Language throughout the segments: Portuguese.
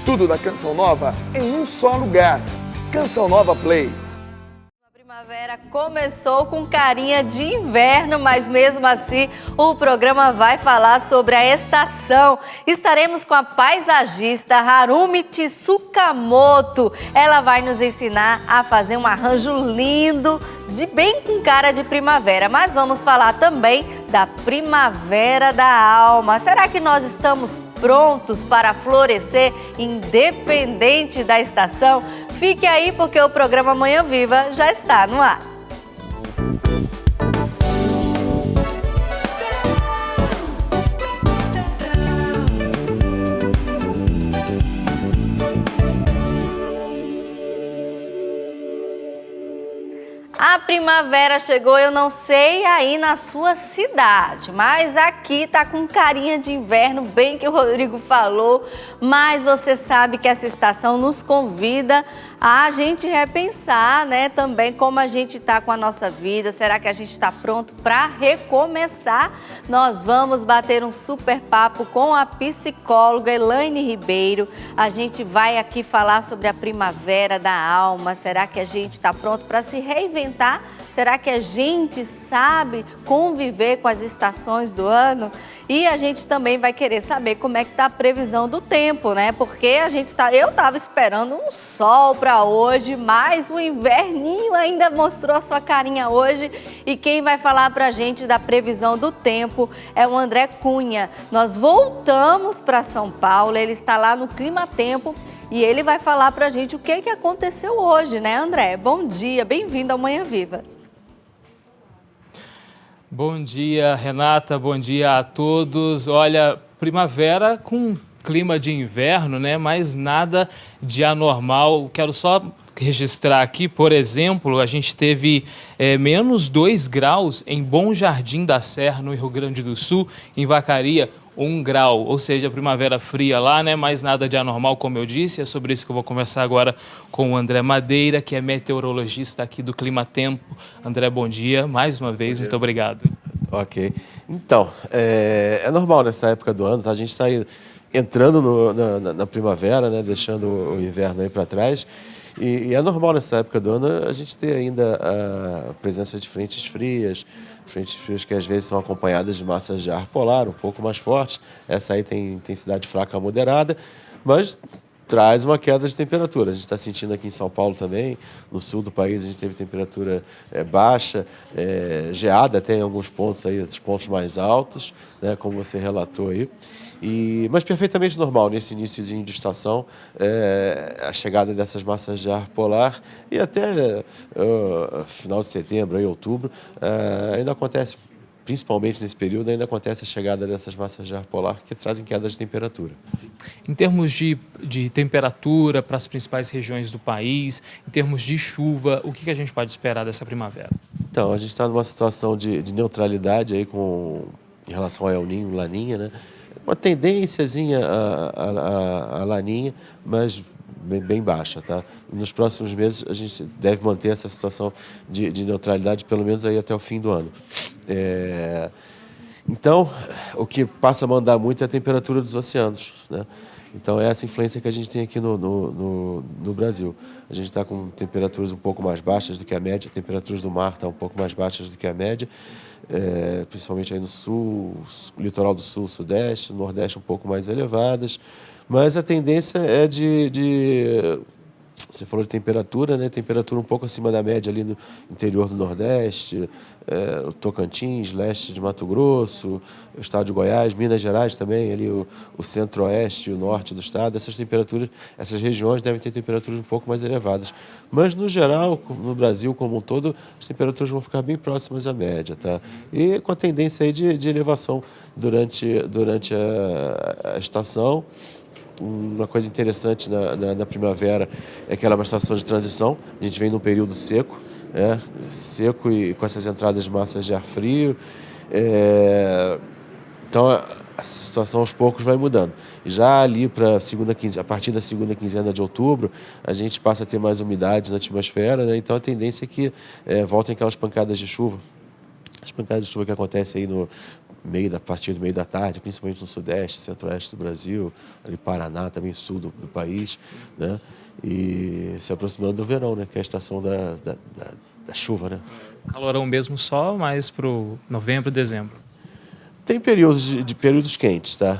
Tudo da Canção Nova em um só lugar. Canção Nova Play. A primavera começou com carinha de inverno, mas mesmo assim o programa vai falar sobre a estação. Estaremos com a paisagista Harumi Tsukamoto. Ela vai nos ensinar a fazer um arranjo lindo, bem com cara de primavera. Mas vamos falar também da primavera da alma. Será que nós estamos prontos para florescer independente da estação? Fique aí porque o programa Manhã Viva já está no ar. A primavera chegou, eu não sei aí na sua cidade, mas aqui tá com carinha de inverno, bem que o Rodrigo falou, mas você sabe que essa estação nos convida a gente repensar, né, também como a gente tá com a nossa vida. Será que a gente está pronto para recomeçar? Nós vamos bater um super papo com a psicóloga Elaine Ribeiro. A gente vai aqui falar sobre a primavera da alma. Será que a gente está pronto para se reinventar? Será que a gente sabe conviver com as estações do ano? E a gente também vai querer saber como é que está a previsão do tempo, né? Porque eu estava esperando um sol para hoje, mas o inverninho ainda mostrou a sua carinha hoje. E quem vai falar para a gente da previsão do tempo é o André Cunha. Nós voltamos para São Paulo, ele está lá no Clima Tempo. E ele vai falar para a gente o que aconteceu hoje, né, André? Bom dia, bem-vindo ao Manhã Viva. Bom dia, Renata, bom dia a todos. Olha, primavera com clima de inverno, né? Mas nada de anormal. Quero só registrar aqui, por exemplo, a gente teve menos 2 graus em Bom Jardim da Serra, no Rio Grande do Sul, em Vacaria. 1 grau, ou seja, primavera fria lá, né? Mas nada de anormal, como eu disse. É sobre isso que eu vou conversar agora com o André Madeira, que é meteorologista aqui do Clima Tempo. André, bom dia, mais uma vez, muito obrigado. Ok. Então, é normal nessa época do ano, tá? A gente está entrando na primavera, né? Deixando o inverno aí para trás. E é normal nessa época do ano a gente ter ainda a presença de frentes frias que às vezes são acompanhadas de massas de ar polar um pouco mais fortes. Essa aí tem intensidade fraca a moderada, mas traz uma queda de temperatura. A gente está sentindo aqui em São Paulo também, no sul do país a gente teve temperatura baixa, geada até em alguns pontos aí, os pontos mais altos, né, como você relatou aí. Mas perfeitamente normal nesse iniciozinho de estação, a chegada dessas massas de ar polar e até final de setembro, aí, outubro, ainda acontece, principalmente nesse período, ainda acontece a chegada dessas massas de ar polar que trazem queda de temperatura. Em termos de temperatura para as principais regiões do país, em termos de chuva, o que a gente pode esperar dessa primavera? Então, a gente está numa situação de neutralidade aí em relação ao El Niño, Laninha, né? Uma tendênciazinha a Laninha, mas bem baixa, tá? Nos próximos meses a gente deve manter essa situação de neutralidade pelo menos aí até o fim do ano. Então, o que passa a mandar muito é a temperatura dos oceanos, né? Então é essa influência que a gente tem aqui no Brasil. A gente está com temperaturas um pouco mais baixas do que a média, temperaturas do mar estão um pouco mais baixas do que a média, principalmente aí no sul, litoral do sul, sudeste, no nordeste um pouco mais elevadas, mas a tendência é você falou de temperatura, né? Temperatura um pouco acima da média ali no interior do Nordeste, o Tocantins, leste de Mato Grosso, o estado de Goiás, Minas Gerais também, ali o centro-oeste e o norte do estado. Essas regiões devem ter temperaturas um pouco mais elevadas. Mas, no geral, no Brasil como um todo, as temperaturas vão ficar bem próximas à média, tá? E com a tendência aí de elevação durante a estação. Uma coisa interessante na primavera é que ela é uma estação de transição. A gente vem num período seco, seco e com essas entradas de massas de ar frio. Então, a situação aos poucos vai mudando. E já ali a partir da segunda quinzena de outubro, a gente passa a ter mais umidade na atmosfera, né? Então, a tendência é que voltem aquelas pancadas de chuva. As pancadas de chuva que acontecem aí a partir do meio da tarde, principalmente no sudeste, centro-oeste do Brasil, ali Paraná, também sul do país, né? E se aproximando do verão, né? Que é a estação da chuva, né? Calorão mesmo só mais para o novembro, dezembro. Tem períodos períodos quentes, tá?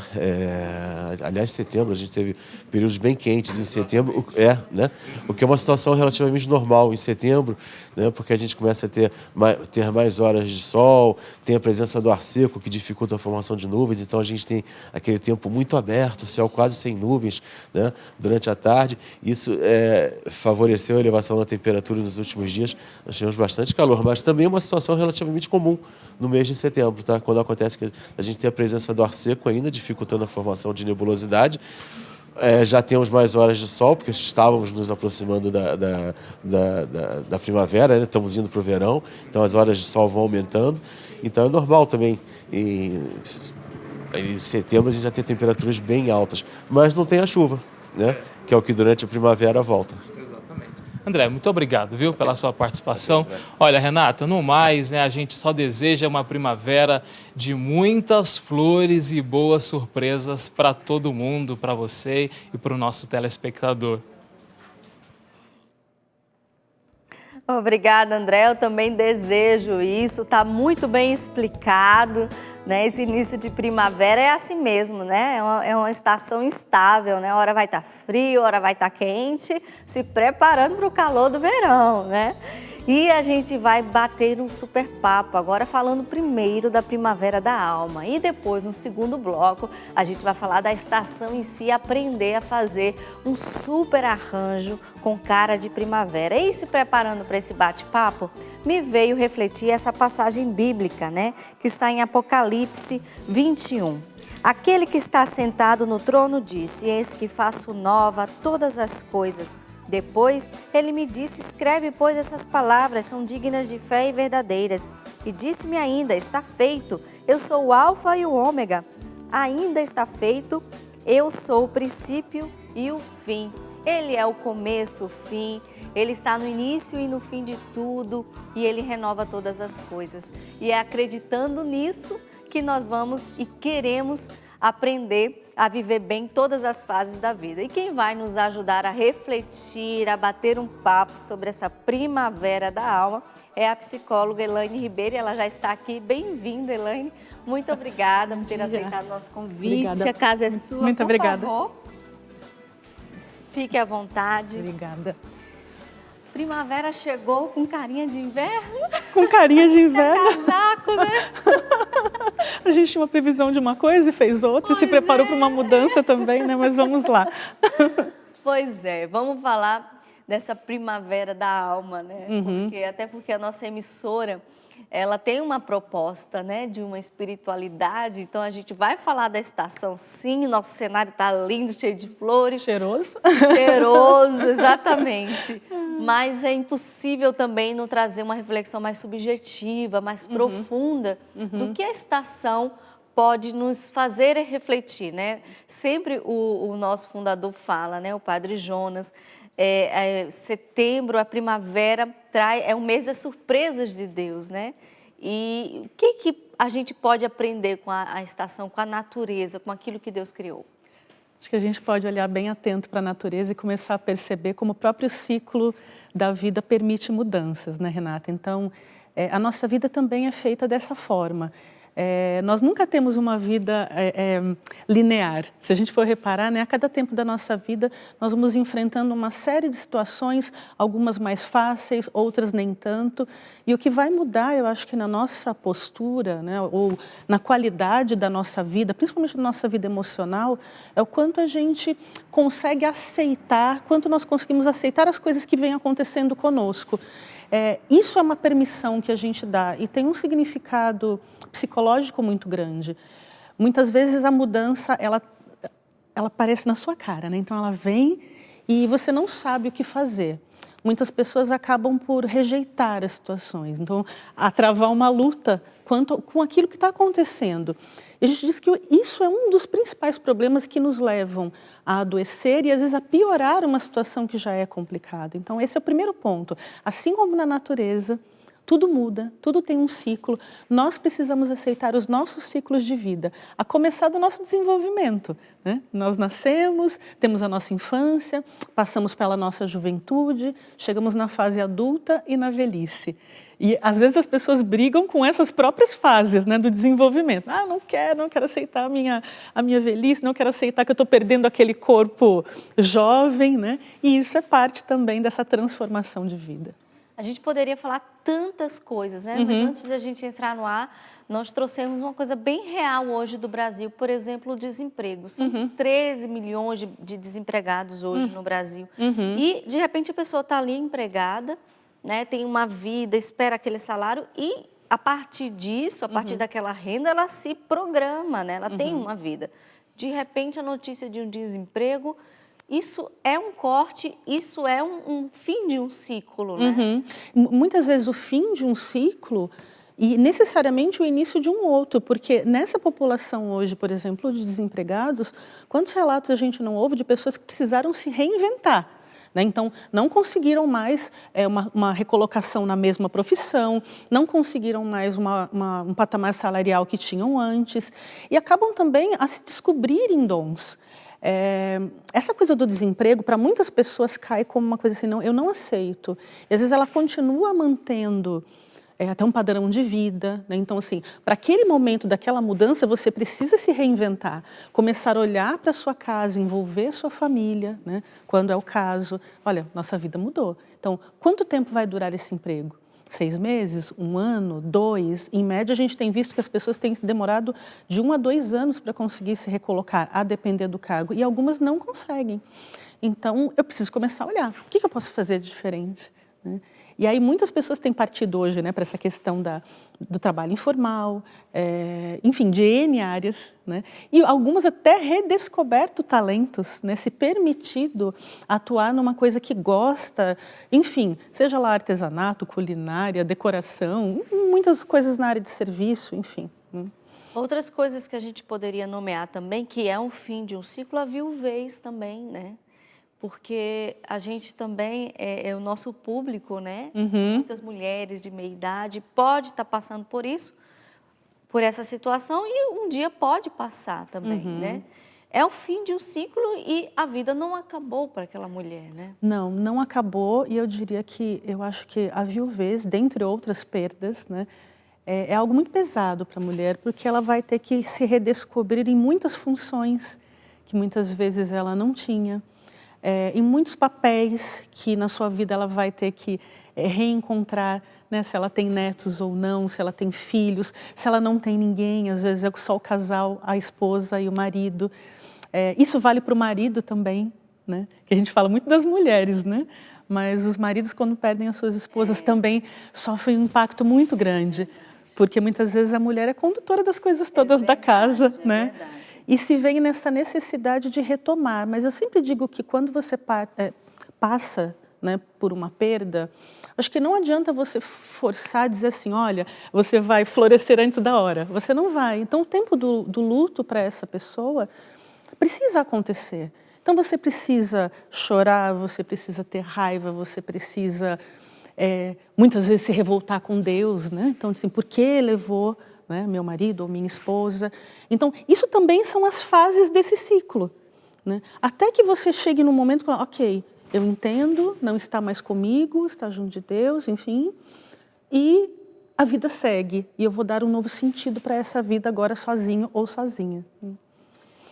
Aliás, setembro, a gente teve períodos bem quentes em setembro, né? O que é uma situação relativamente normal em setembro, né? Porque a gente começa a ter mais horas de sol, tem a presença do ar seco, que dificulta a formação de nuvens, então a gente tem aquele tempo muito aberto, céu quase sem nuvens, né? Durante a tarde. Isso favoreceu a elevação da temperatura nos últimos dias. Nós tivemos bastante calor, mas também é uma situação relativamente comum no mês de setembro, tá? Quando acontece que a gente tem a presença do ar seco ainda, dificultando a formação de nebulosidade. Já temos mais horas de sol, porque estávamos nos aproximando da primavera, né? Estamos indo para o verão, então as horas de sol vão aumentando. Então é normal também, em setembro, a gente já tem temperaturas bem altas, mas não tem a chuva, né? Que é o que durante a primavera volta. André, muito obrigado, viu, pela sua participação. Olha, Renata, no mais, né, a gente só deseja uma primavera de muitas flores e boas surpresas para todo mundo, para você e para o nosso telespectador. Obrigada, André. Eu também desejo isso. Está muito bem explicado, né? Esse início de primavera é assim mesmo, né? É uma estação instável, né? Hora vai estar frio, hora vai estar quente, se preparando para o calor do verão, né? E a gente vai bater um super papo, agora falando primeiro da primavera da alma. E depois, no segundo bloco, a gente vai falar da estação em si, aprender a fazer um super arranjo com cara de primavera. E se preparando para esse bate-papo, me veio refletir essa passagem bíblica, né? Que está em Apocalipse 21. Aquele que está sentado no trono disse: eis que faço nova todas as coisas. Depois ele me disse: escreve, pois essas palavras são dignas de fé e verdadeiras. E disse-me ainda: está feito, eu sou o Alfa e o Ômega. Ainda está feito, eu sou o princípio e o fim. Ele é o começo, o fim, ele está no início e no fim de tudo e ele renova todas as coisas. E é acreditando nisso que nós vamos e queremos aprender a viver bem todas as fases da vida. E quem vai nos ajudar a refletir, a bater um papo sobre essa primavera da alma é a psicóloga Elaine Ribeiro. Ela já está aqui. Bem-vinda, Elaine. Muito obrigada por ter aceitado o nosso convite. Obrigada. A casa é sua. Muito obrigada. Por favor, fique à vontade. Obrigada. Primavera chegou com carinha de inverno. Com carinha de inverno. Casaco, né? A gente tinha uma previsão de uma coisa e fez outra, e se preparou para uma mudança também, né? Mas vamos lá. Pois é, vamos falar dessa primavera da alma, né? Até porque a nossa emissora, ela tem uma proposta, né, de uma espiritualidade, então a gente vai falar da estação, sim, nosso cenário está lindo, cheio de flores. Cheiroso. Cheiroso, exatamente. Mas é impossível também não trazer uma reflexão mais subjetiva, mais profunda do que a estação pode nos fazer refletir, né? Sempre o nosso fundador fala, né, o Padre Jonas, setembro, a primavera, é um mês das surpresas de Deus, né? E o que a gente pode aprender com a estação, com a natureza, com aquilo que Deus criou? Acho que a gente pode olhar bem atento para a natureza e começar a perceber como o próprio ciclo da vida permite mudanças, né, Renata? Então, a nossa vida também é feita dessa forma. Nós nunca temos uma vida linear. Se a gente for reparar, né, a cada tempo da nossa vida, nós vamos enfrentando uma série de situações, algumas mais fáceis, outras nem tanto. E o que vai mudar, eu acho que na nossa postura, né, ou na qualidade da nossa vida, principalmente da nossa vida emocional, é o quanto a gente consegue aceitar, quanto nós conseguimos aceitar as coisas que vêm acontecendo conosco. Isso é uma permissão que a gente dá e tem um significado psicológico muito grande. Muitas vezes a mudança, ela aparece na sua cara, né? Então ela vem e você não sabe o que fazer. Muitas pessoas acabam por rejeitar as situações, então a travar uma luta com aquilo que está acontecendo. E a gente diz que isso é um dos principais problemas que nos levam a adoecer e às vezes a piorar uma situação que já é complicada. Então esse é o primeiro ponto. Assim como na natureza, Tudo muda, tudo tem um ciclo. Nós precisamos aceitar os nossos ciclos de vida, a começar do nosso desenvolvimento, né? Nós nascemos, temos a nossa infância, passamos pela nossa juventude, chegamos na fase adulta e na velhice. E às vezes as pessoas brigam com essas próprias fases, né, do desenvolvimento. Ah, não quero aceitar a minha velhice, não quero aceitar que eu estou perdendo aquele corpo jovem, né? E isso é parte também dessa transformação de vida. A gente poderia falar tantas coisas, né? Mas antes da gente entrar no ar, nós trouxemos uma coisa bem real hoje do Brasil. Por exemplo, o desemprego. São 13 milhões de desempregados hoje no Brasil. E, de repente, a pessoa está ali empregada, né? Tem uma vida, espera aquele salário e, a partir disso, a partir daquela renda, ela se programa, né? Ela tem uma vida. De repente, a notícia de um desemprego... Isso é um corte, isso é um fim de um ciclo, né? Muitas vezes o fim de um ciclo e necessariamente o início de um outro, porque nessa população hoje, por exemplo, de desempregados, quantos relatos a gente não ouve de pessoas que precisaram se reinventar, né? Então, não conseguiram mais uma recolocação na mesma profissão, não conseguiram mais um patamar salarial que tinham antes e acabam também a se descobrirem dons. Essa coisa do desemprego, para muitas pessoas, cai como uma coisa assim, não, eu não aceito. E às vezes ela continua mantendo até um padrão de vida, né? Então, assim, para aquele momento daquela mudança, você precisa se reinventar, começar a olhar para a sua casa, envolver a sua família, né? Quando é o caso. Olha, nossa vida mudou. Então, quanto tempo vai durar esse emprego? 6 meses, 1 ano, 2? Em média, a gente tem visto que as pessoas têm demorado de 1 a 2 anos para conseguir se recolocar, a depender do cargo, e algumas não conseguem. Então, eu preciso começar a olhar. O que eu posso fazer de diferente, né? E aí, muitas pessoas têm partido hoje, né, para essa questão do trabalho informal, enfim, de N áreas, né? E algumas até redescoberto talentos, né, se permitido atuar numa coisa que gosta, enfim, seja lá artesanato, culinária, decoração, muitas coisas na área de serviço, enfim. Outras coisas que a gente poderia nomear também, que é um fim de um ciclo, a viuvez também, né? Porque a gente também, o nosso público, né? Muitas mulheres de meia idade pode estar passando por isso, por essa situação, e um dia pode passar também, né? É o fim de um ciclo e a vida não acabou para aquela mulher, né? Não acabou, e eu acho que a viuvez, dentre outras perdas, né, é algo muito pesado para a mulher, porque ela vai ter que se redescobrir em muitas funções que muitas vezes ela não tinha. Em muitos papéis que na sua vida ela vai ter que reencontrar, né, se ela tem netos ou não, se ela tem filhos, se ela não tem ninguém, às vezes é só o casal, a esposa e o marido. Isso vale para o marido também, né, que a gente fala muito das mulheres, né, mas os maridos, quando perdem as suas esposas, também sofrem um impacto muito grande, porque muitas vezes a mulher é condutora das coisas todas da casa, né? Verdade. E se vem nessa necessidade de retomar. Mas eu sempre digo que quando você passa, né, por uma perda, acho que não adianta você forçar, dizer assim, olha, você vai florescer antes da hora. Você não vai. Então, o tempo do luto para essa pessoa precisa acontecer. Então, você precisa chorar, você precisa ter raiva, você precisa, muitas vezes, se revoltar com Deus, né? Então, assim, por que levou... né, meu marido ou minha esposa. Então, isso também são as fases desse ciclo, né? Até que você chegue num momento que, ok, eu entendo, não está mais comigo, está junto de Deus, enfim, e a vida segue. E eu vou dar um novo sentido para essa vida agora sozinho ou sozinha.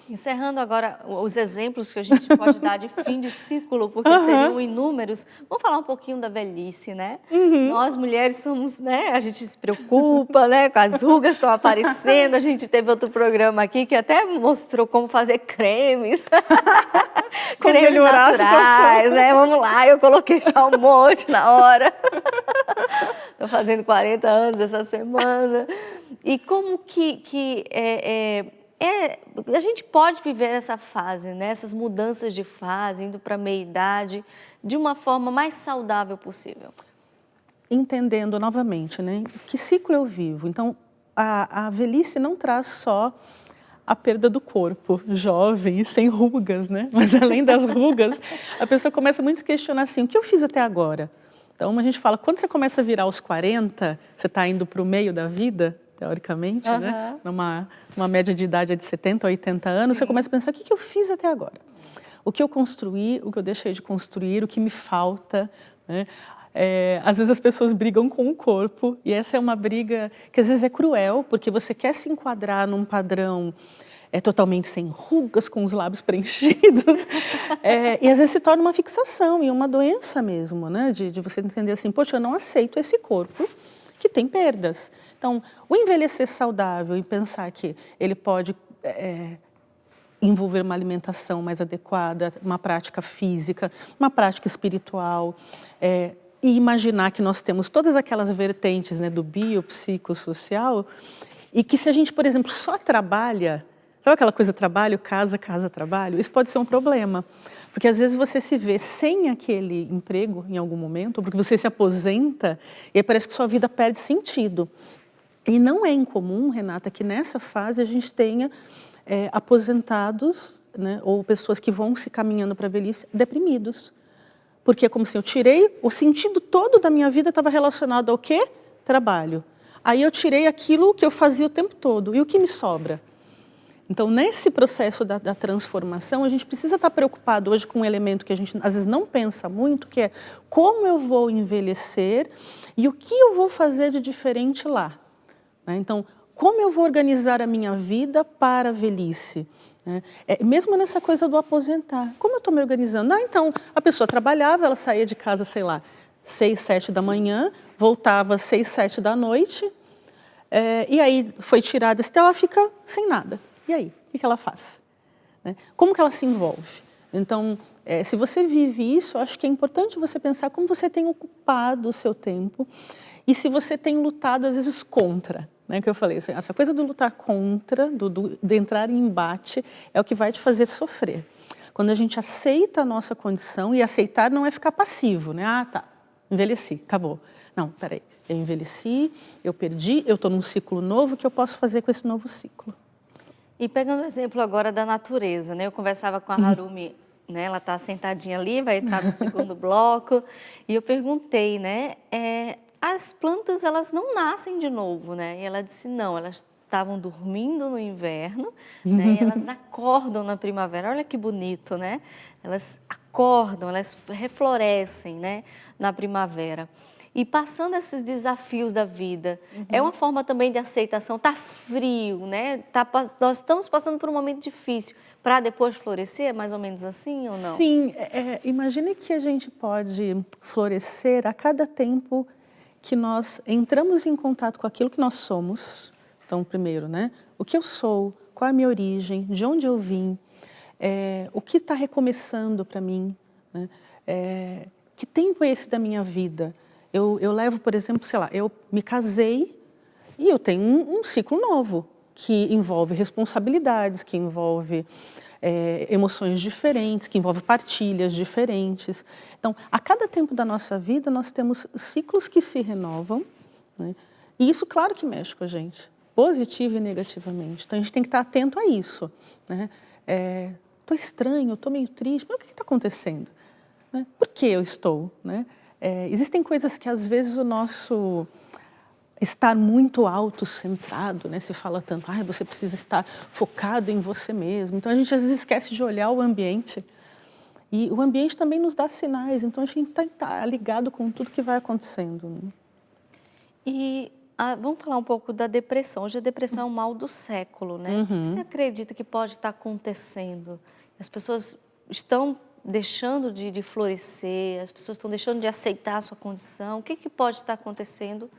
Encerrando agora os exemplos que a gente pode dar de fim de ciclo, porque seriam inúmeros. Vamos falar um pouquinho da velhice, né? Nós, mulheres, somos, né? A gente se preocupa, né? Com as rugas estão aparecendo. A gente teve outro programa aqui que até mostrou como fazer cremes. Como cremes melhorar naturais, né? Vamos lá, eu coloquei já um monte na hora. Estou fazendo 40 anos essa semana. E como que a gente pode viver essa fase, né? Essas mudanças de fase, indo para a meia-idade, de uma forma mais saudável possível? Entendendo novamente, né? Que ciclo eu vivo? Então, a velhice não traz só a perda do corpo, jovem e sem rugas, né? Mas além das rugas, a pessoa começa muito a se questionar assim, o que eu fiz até agora? Então, a gente fala, quando você começa a virar aos 40, você está indo para o meio da vida, teoricamente, né? Uma média de idade de 70 a 80 anos, você começa a pensar, o que eu fiz até agora? O que eu construí, o que eu deixei de construir, o que me falta, né? Às vezes as pessoas brigam com o corpo, e essa é uma briga que às vezes é cruel, porque você quer se enquadrar num padrão totalmente sem rugas, com os lábios preenchidos, e às vezes se torna uma fixação e uma doença mesmo, né? De você entender assim, poxa, eu não aceito esse corpo que tem perdas. Então, o envelhecer saudável e pensar que ele pode envolver uma alimentação mais adequada, uma prática física, uma prática espiritual, e imaginar que nós temos todas aquelas vertentes, né, do biopsicossocial, e que se a gente, por exemplo, só trabalha, sabe aquela coisa trabalho, casa, casa, trabalho? Isso pode ser um problema, porque às vezes você se vê sem aquele emprego em algum momento, porque você se aposenta e aí parece que sua vida perde sentido. E não é incomum, Renata, que nessa fase a gente tenha aposentados, né, ou pessoas que vão se caminhando para a velhice deprimidos. Porque é como se eu tirei, o sentido todo da minha vida estava relacionado ao quê? Trabalho. Aí eu tirei aquilo que eu fazia o tempo todo. E o que me sobra? Então, nesse processo da transformação, a gente precisa estar preocupado hoje com um elemento que a gente às vezes não pensa muito, que é como eu vou envelhecer e o que eu vou fazer de diferente lá. Então, como eu vou organizar a minha vida para a velhice? Mesmo nessa coisa do aposentar, como eu estou me organizando? Então, a pessoa trabalhava, ela saía de casa, sei lá, 6, 7 da manhã, voltava 6, 7 da noite, e aí foi tirada, ela fica sem nada. E aí, o que ela faz? Como que ela se envolve? Então, se você vive isso, acho que é importante você pensar como você tem ocupado o seu tempo e se você tem lutado, às vezes, contra. Que eu falei, essa coisa do lutar contra, de entrar em embate, é o que vai te fazer sofrer. Quando a gente aceita a nossa condição, e aceitar não é ficar passivo, né? Ah, tá, envelheci, acabou. Não, peraí, eu envelheci, eu perdi, eu estou num ciclo novo, o que eu posso fazer com esse novo ciclo? E pegando o exemplo agora da natureza, né? Eu conversava com a Harumi, né? Ela está sentadinha ali, vai entrar no segundo bloco, e eu perguntei, né? As plantas, elas não nascem de novo, né? E ela disse, não, elas estavam dormindo no inverno, né? E elas acordam na primavera. Olha que bonito, né? Elas acordam, elas reflorescem, né? Na primavera. E passando esses desafios da vida, é uma forma também de aceitação. Tá frio, né? Nós estamos passando por um momento difícil. Para depois florescer, é mais ou menos assim ou não? Sim, imagine que a gente pode florescer a cada tempo que nós entramos em contato com aquilo que nós somos. Então, primeiro, né? O que eu sou, qual é a minha origem, de onde eu vim, o que está recomeçando para mim, né? Que tempo é esse da minha vida? Eu levo, por exemplo, sei lá, eu me casei e eu tenho um ciclo novo, que envolve responsabilidades, que envolve emoções diferentes, que envolve partilhas diferentes. Então, a cada tempo da nossa vida, nós temos ciclos que se renovam, né? E isso, claro que mexe com a gente, positivo e negativamente. Então, a gente tem que estar atento a isso, né? Estou estranho, estou meio triste, mas o que está acontecendo? Né? Por que eu estou? Né? Existem coisas que, às vezes, o nosso estar muito autocentrado, né? Se fala tanto, você precisa estar focado em você mesmo. Então, a gente às vezes esquece de olhar o ambiente. E o ambiente também nos dá sinais, então a gente tem que estar ligado com tudo que vai acontecendo. Né? E vamos falar um pouco da depressão. Hoje a depressão é um mal do século, né? O que você acredita que pode estar acontecendo? As pessoas estão deixando de florescer, as pessoas estão deixando de aceitar a sua condição. O que pode estar acontecendo?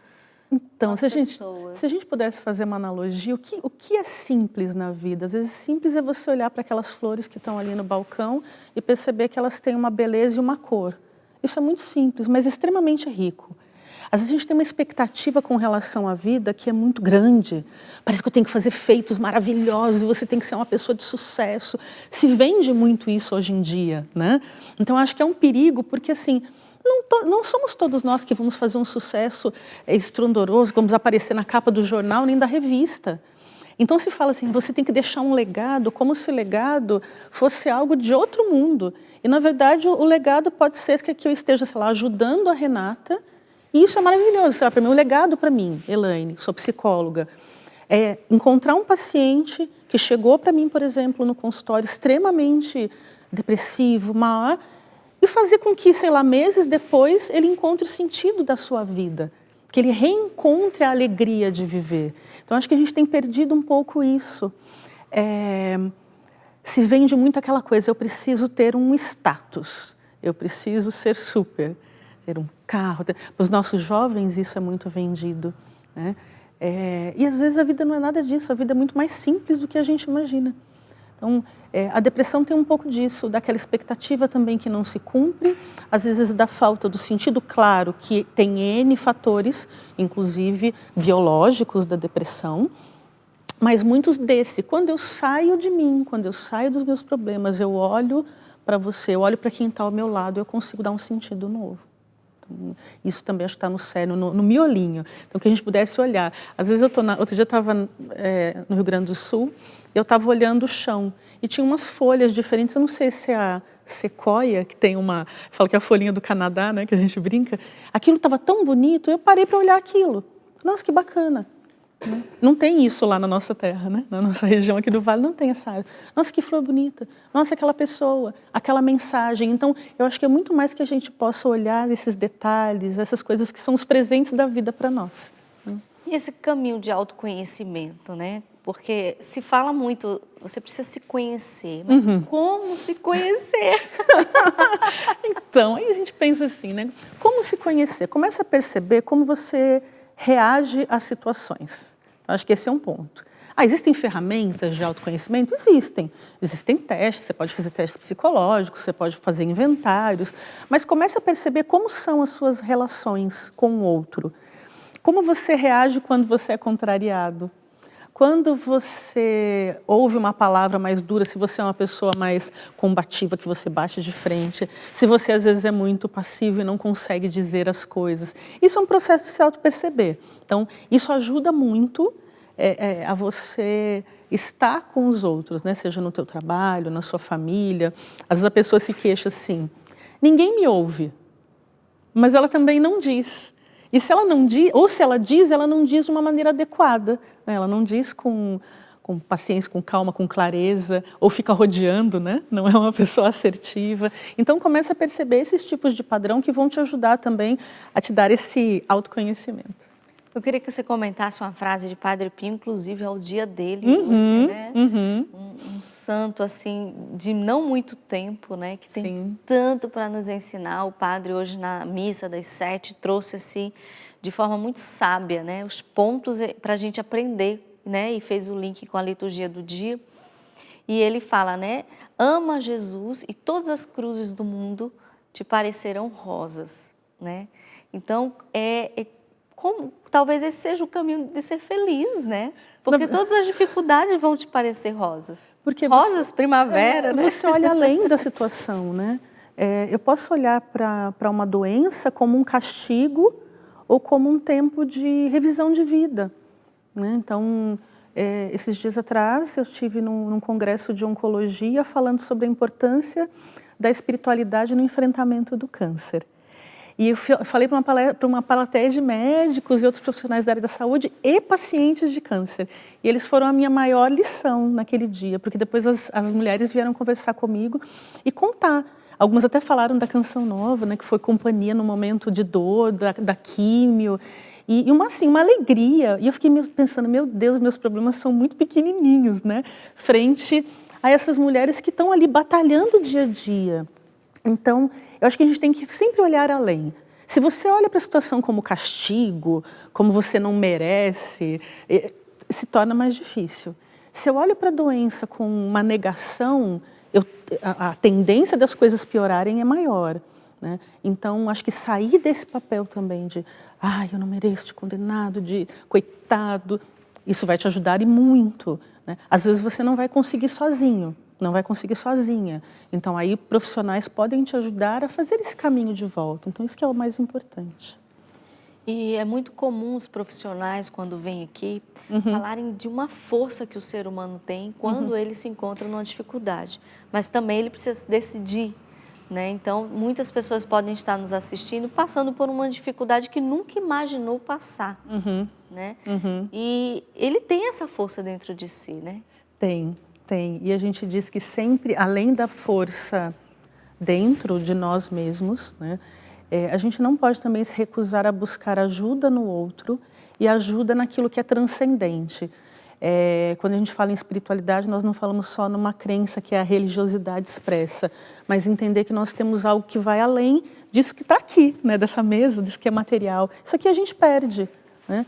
Então, se a gente pudesse fazer uma analogia, o que é simples na vida? Às vezes, simples é você olhar para aquelas flores que estão ali no balcão e perceber que elas têm uma beleza e uma cor. Isso é muito simples, mas extremamente rico. Às vezes, a gente tem uma expectativa com relação à vida que é muito grande. Parece que eu tenho que fazer feitos maravilhosos, você tem que ser uma pessoa de sucesso. Se vende muito isso hoje em dia, né? Então, acho que é um perigo, porque assim... Não somos todos nós que vamos fazer um sucesso estrondoroso, vamos aparecer na capa do jornal nem da revista. Então se fala assim, você tem que deixar um legado, como se o legado fosse algo de outro mundo. E na verdade o legado pode ser que eu esteja, sei lá, ajudando a Renata, e isso é maravilhoso, sei lá, para mim, o legado para mim, Elaine, sou psicóloga, é encontrar um paciente que chegou para mim, por exemplo, no consultório extremamente depressivo, mal, e fazer com que, sei lá, meses depois, ele encontre o sentido da sua vida, que ele reencontre a alegria de viver. Então, acho que a gente tem perdido um pouco isso. Se vende muito aquela coisa, eu preciso ter um status, eu preciso ser super, ter um carro. Para os nossos jovens, isso é muito vendido, né? E às vezes a vida não é nada disso, a vida é muito mais simples do que a gente imagina. Então, a depressão tem um pouco disso, daquela expectativa também que não se cumpre, às vezes da falta do sentido claro, que tem N fatores, inclusive biológicos da depressão, mas muitos quando eu saio de mim, quando eu saio dos meus problemas, eu olho para você, eu olho para quem está ao meu lado, eu consigo dar um sentido novo. Então, isso também acho que está no cérebro, no miolinho. Então, que a gente pudesse olhar. Às vezes, outro dia eu estava no Rio Grande do Sul, eu estava olhando o chão e tinha umas folhas diferentes, eu não sei se é a sequoia, que tem falo que é a folhinha do Canadá, né, que a gente brinca, aquilo estava tão bonito, eu parei para olhar aquilo. Nossa, que bacana. Não tem isso lá na nossa terra, né? Na nossa região aqui do Vale não tem essa área. Nossa, que flor bonita. Nossa, aquela pessoa, aquela mensagem. Então, eu acho que é muito mais que a gente possa olhar esses detalhes, essas coisas que são os presentes da vida para nós. E esse caminho de autoconhecimento, né? Porque se fala muito, você precisa se conhecer, mas como se conhecer? Então, aí a gente pensa assim, né? Como se conhecer? Começa a perceber como você reage às situações. Acho que esse é um ponto. Existem ferramentas de autoconhecimento? Existem. Existem testes, você pode fazer testes psicológicos, você pode fazer inventários, mas comece a perceber como são as suas relações com o outro. Como você reage quando você é contrariado? Quando você ouve uma palavra mais dura, se você é uma pessoa mais combativa, que você bate de frente, se você às vezes é muito passivo e não consegue dizer as coisas. Isso é um processo de se auto-perceber. Então, isso ajuda muito a você estar com os outros, né? Seja no teu trabalho, na sua família. Às vezes a pessoa se queixa assim, ninguém me ouve, mas ela também não diz. E se ela não diz, ou se ela diz, ela não diz de uma maneira adequada, né? Ela não diz com paciência, com calma, com clareza, ou fica rodeando, né? Não é uma pessoa assertiva. Então, começa a perceber esses tipos de padrão que vão te ajudar também a te dar esse autoconhecimento. Eu queria que você comentasse uma frase de Padre Pio, inclusive ao dia dele hoje, né? Um santo, assim, de não muito tempo, né? Que tem tanto para nos ensinar. O padre hoje na missa das 7 trouxe, assim, de forma muito sábia, né? Os pontos para a gente aprender, né? E fez o link com a liturgia do dia. E ele fala, né? Ama Jesus e todas as cruzes do mundo te parecerão rosas, né? Então, talvez esse seja o caminho de ser feliz, né? Porque todas as dificuldades vão te parecer rosas. Porque rosas, primavera, né? Você olha além da situação, né? Eu posso olhar para uma doença como um castigo ou como um tempo de revisão de vida, né? Então, esses dias atrás, eu estive num congresso de oncologia falando sobre a importância da espiritualidade no enfrentamento do câncer. E eu falei para uma plateia de médicos e outros profissionais da área da saúde e pacientes de câncer. E eles foram a minha maior lição naquele dia, porque depois as mulheres vieram conversar comigo e contar. Algumas até falaram da canção nova, né, que foi companhia no momento de dor, da químio. E uma alegria. E eu fiquei pensando, meu Deus, meus problemas são muito pequenininhos, né? Frente a essas mulheres que estão ali batalhando dia a dia. Então, eu acho que a gente tem que sempre olhar além. Se você olha para a situação como castigo, como você não merece, se torna mais difícil. Se eu olho para a doença com uma negação, a tendência das coisas piorarem é maior, né? Então, acho que sair desse papel também de eu não mereço, de condenado, de coitado, isso vai te ajudar e muito, né? Às vezes você não vai conseguir sozinho. Não vai conseguir sozinha. Então, aí profissionais podem te ajudar a fazer esse caminho de volta. Então, isso que é o mais importante. E é muito comum os profissionais, quando vêm aqui, falarem de uma força que o ser humano tem quando ele se encontra numa dificuldade. Mas também ele precisa decidir, né? Então, muitas pessoas podem estar nos assistindo passando por uma dificuldade que nunca imaginou passar, né? E ele tem essa força dentro de si, né? Tem. E a gente diz que sempre, além da força dentro de nós mesmos, né, a gente não pode também se recusar a buscar ajuda no outro e ajuda naquilo que é transcendente. Quando a gente fala em espiritualidade, nós não falamos só numa crença que é a religiosidade expressa, mas entender que nós temos algo que vai além disso que está aqui, né, dessa mesa, disso que é material. Isso aqui a gente perde, né?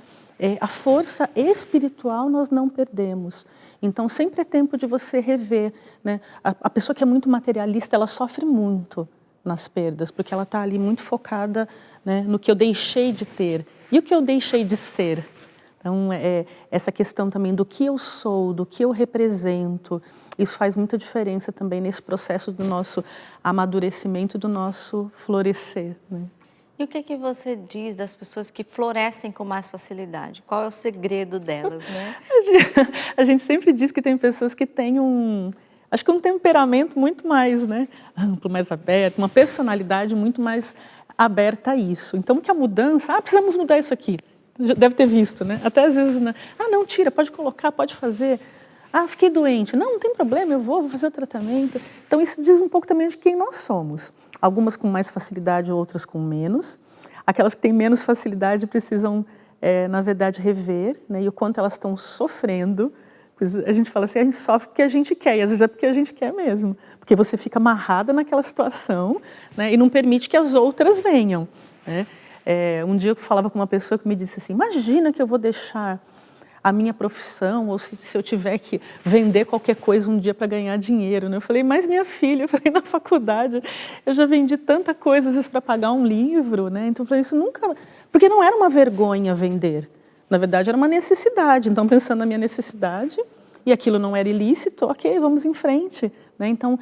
A força espiritual nós não perdemos. Então, sempre é tempo de você rever, né? A pessoa que é muito materialista, ela sofre muito nas perdas, porque ela está ali muito focada, né, no que eu deixei de ter e o que eu deixei de ser. Então, essa questão também do que eu sou, do que eu represento, isso faz muita diferença também nesse processo do nosso amadurecimento, do nosso florescer, né? E o que você diz das pessoas que florescem com mais facilidade? Qual é o segredo delas, né? A gente sempre diz que tem pessoas que têm acho que um temperamento muito mais, né, amplo, mais aberto, uma personalidade muito mais aberta a isso. Então, que a mudança, precisamos mudar isso aqui. Já deve ter visto, né? Até às vezes, né? Não, tira, pode colocar, pode fazer. Fiquei doente. Não tem problema, eu vou fazer o tratamento. Então, isso diz um pouco também de quem nós somos. Algumas com mais facilidade, outras com menos. Aquelas que têm menos facilidade precisam, na verdade, rever, né? E o quanto elas estão sofrendo. A gente fala assim, a gente sofre porque a gente quer, e às vezes é porque a gente quer mesmo. Porque você fica amarrada naquela situação, né? E não permite que as outras venham, né? Um dia eu falava com uma pessoa que me disse assim, imagina que eu vou deixar a minha profissão, ou se eu tiver que vender qualquer coisa um dia para ganhar dinheiro, né? Eu falei, mas minha filha, eu falei, na faculdade eu já vendi tanta coisa, às vezes para pagar um livro, né? Então eu falei, isso nunca... Porque não era uma vergonha vender, na verdade era uma necessidade. Então, pensando na minha necessidade, e aquilo não era ilícito, ok, vamos em frente, né? Então,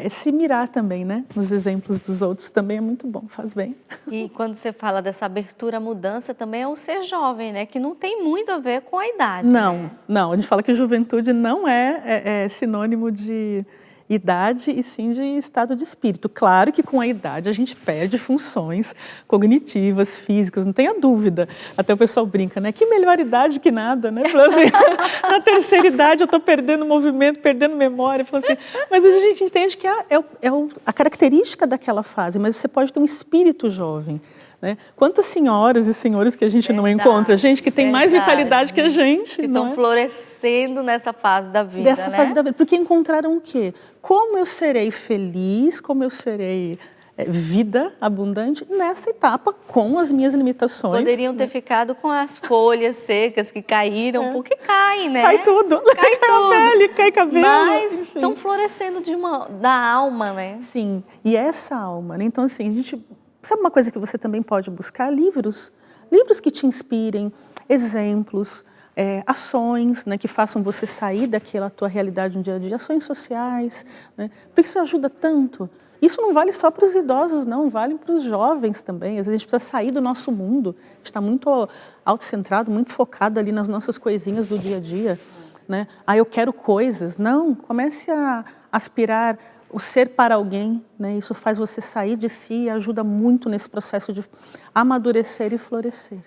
se mirar também, né, nos exemplos dos outros também é muito bom, faz bem. E quando você fala dessa abertura à mudança, também é o ser jovem, né? Que não tem muito a ver com a idade. Não, né? a gente fala que juventude não é sinônimo de idade e sim de estado de espírito. Claro que com a idade a gente perde funções cognitivas, físicas, não tenha dúvida. Até o pessoal brinca, né? Que melhor idade que nada, né? Assim, na terceira idade eu estou perdendo movimento, perdendo memória. Assim, mas a gente entende que a característica daquela fase, mas você pode ter um espírito jovem. Né? Quantas senhoras e senhores que a gente não encontra? Gente que tem mais vitalidade que a gente. Que estão florescendo nessa fase da vida, Dessa fase da vida. Porque encontraram o quê? Como eu serei feliz, como eu serei vida abundante nessa etapa, com as minhas limitações. Poderiam ter ficado com as folhas secas que caíram, porque caem, né? Cai tudo. Cai tudo. A pele, cai cabelo. Mas enfim. estão florescendo da alma, né? Sim, e essa alma, né? Então, assim, a gente... Sabe uma coisa que você também pode buscar? Livros. Livros que te inspirem, exemplos, ações, né, que façam você sair daquela tua realidade no dia a dia, ações sociais, né? Porque isso ajuda tanto. Isso não vale só para os idosos, não, vale para os jovens também. Às vezes a gente precisa sair do nosso mundo, a gente está muito autocentrado, muito focado ali nas nossas coisinhas do dia a dia, né? Eu quero coisas. Não, comece a aspirar o ser para alguém, né? Isso faz você sair de si e ajuda muito nesse processo de amadurecer e florescer.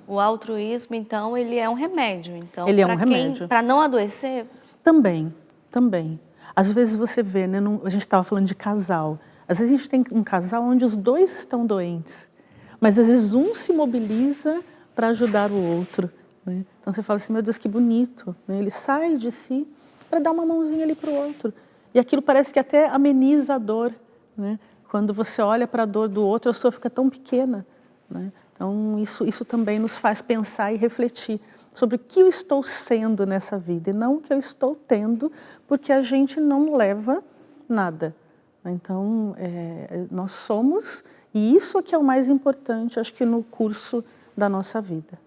O altruísmo, então, ele é um remédio. Então, ele é um remédio. Para não adoecer? Também. Às vezes você vê, né? A gente estava falando de casal. Às vezes a gente tem um casal onde os dois estão doentes, mas às vezes um se mobiliza para ajudar o outro, né? Então você fala assim, meu Deus, que bonito, né? Ele sai de si para dar uma mãozinha ali para o outro. E aquilo parece que até ameniza a dor, né? Quando você olha para a dor do outro, a sua fica tão pequena, né? Então, isso também nos faz pensar e refletir sobre o que eu estou sendo nessa vida e não o que eu estou tendo, porque a gente não leva nada. Então, nós somos, e isso é que é o mais importante, acho que no curso da nossa vida.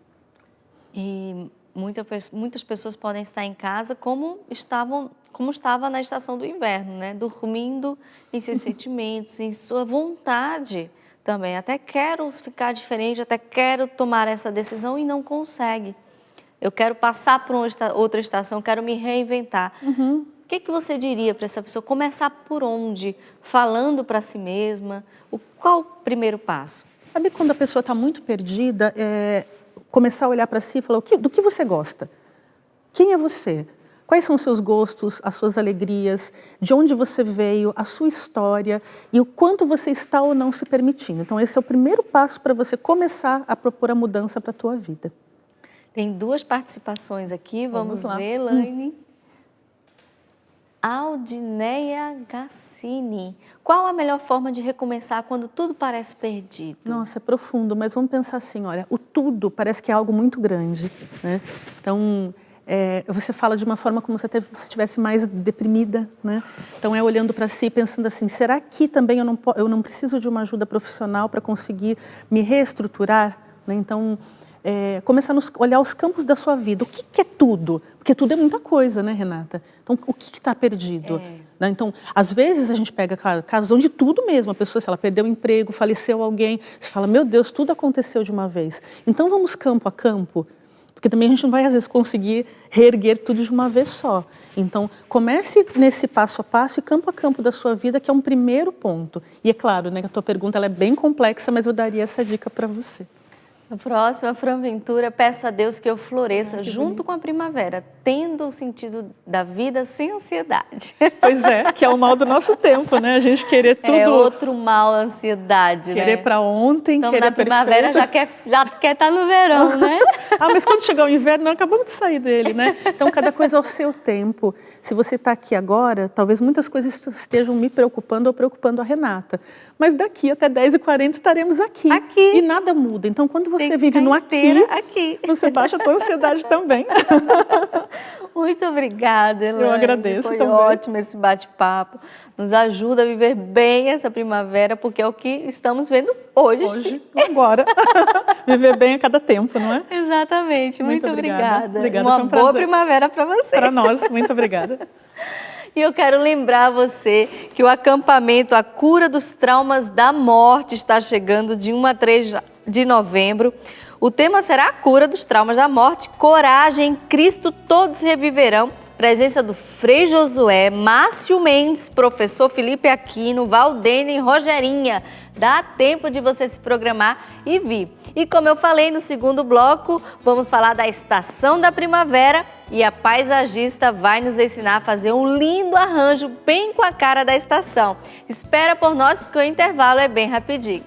E muitas pessoas podem estar em casa como estava na estação do inverno, né? Dormindo em seus sentimentos, em sua vontade, também. Até quero ficar diferente, até quero tomar essa decisão e não consegue. Eu quero passar por outra estação, quero me reinventar. O que você diria para essa pessoa? Começar por onde? Falando para si mesma? Qual o primeiro passo? Sabe quando a pessoa está muito perdida, começar a olhar para si e falar, do que você gosta? Quem é você? Quais são os seus gostos, as suas alegrias, de onde você veio, a sua história e o quanto você está ou não se permitindo. Então, esse é o primeiro passo para você começar a propor a mudança para a tua vida. Tem 2 participações aqui, vamos lá. ver, Elaine. Aldineia Gassini. Qual a melhor forma de recomeçar quando tudo parece perdido? Nossa, é profundo, mas vamos pensar assim, olha, o tudo parece que é algo muito grande, né? Então, você fala de uma forma como se você estivesse mais deprimida, né? Então, olhando para si, pensando assim, será que também eu não preciso de uma ajuda profissional para conseguir me reestruturar? Né? Então, começar a olhar os campos da sua vida. O que é tudo? Porque tudo é muita coisa, né, Renata? Então, o que está perdido? Né? Então, às vezes a gente pega, claro, casos onde tudo mesmo, a pessoa, se ela perdeu o emprego, faleceu alguém, você fala, meu Deus, tudo aconteceu de uma vez. Então, vamos campo a campo, porque também a gente não vai, às vezes, conseguir reerguer tudo de uma vez só. Então, comece nesse passo a passo e campo a campo da sua vida, que é um primeiro ponto. E é claro, né, que a tua pergunta ela é bem complexa, mas eu daria essa dica para você. A próxima, Fran Ventura, peço a Deus que eu floresça junto com a primavera, tendo o sentido da vida sem ansiedade. Pois é, que é o mal do nosso tempo, né? A gente querer tudo... É outro mal, a ansiedade, querer né? para ontem, então, querer na primavera perfeito. já quer estar no verão, né? Mas quando chegar o inverno, nós acabamos de sair dele, né? Então, cada coisa ao seu tempo. Se você está aqui agora, talvez muitas coisas estejam me preocupando ou preocupando a Renata. Mas daqui até 10h40 estaremos aqui. E nada muda. Então, quando você vive no aqui, você baixa a tua ansiedade também. Muito obrigada, Elaine. Eu agradeço Foi também. ótimo esse bate-papo. Nos ajuda a viver bem essa primavera, porque é o que estamos vendo hoje. Hoje, agora. Viver bem a cada tempo, não é? Exatamente. Muito obrigada. Obrigada, Uma foi um boa prazer. primavera para você. Para nós. Muito obrigada. E eu quero lembrar você que o acampamento A Cura dos Traumas da Morte está chegando de 1 a 3 de novembro. O tema será a cura dos traumas da morte, coragem, em Cristo todos reviverão. Presença do Frei Josué, Márcio Mendes, professor Felipe Aquino, Valdene e Rogerinha. Dá tempo de você se programar e vir. E como eu falei no segundo bloco, vamos falar da estação da primavera e a paisagista vai nos ensinar a fazer um lindo arranjo bem com a cara da estação. Espera por nós porque o intervalo é bem rapidinho.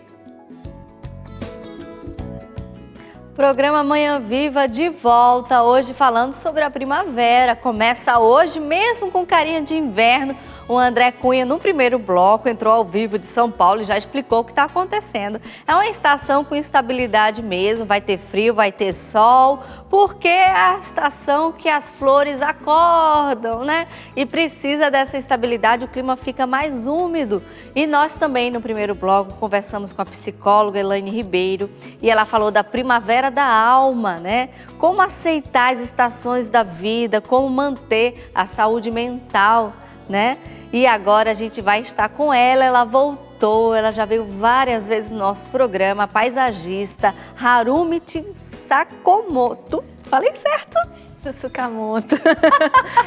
Programa Manhã Viva de volta, hoje falando sobre a primavera. Começa hoje, mesmo com carinha de inverno. O André Cunha, no primeiro bloco, entrou ao vivo de São Paulo e já explicou o que está acontecendo. É uma estação com instabilidade mesmo, vai ter frio, vai ter sol, porque é a estação que as flores acordam, né? E precisa dessa estabilidade, o clima fica mais úmido. E nós também, no primeiro bloco, conversamos com a psicóloga Elaine Ribeiro e ela falou da primavera da alma, né? Como aceitar as estações da vida, como manter a saúde mental, né? E agora a gente vai estar com ela voltou, ela já veio várias vezes no nosso programa, a paisagista Harumi Sakomoto. Falei certo? Sukamoto.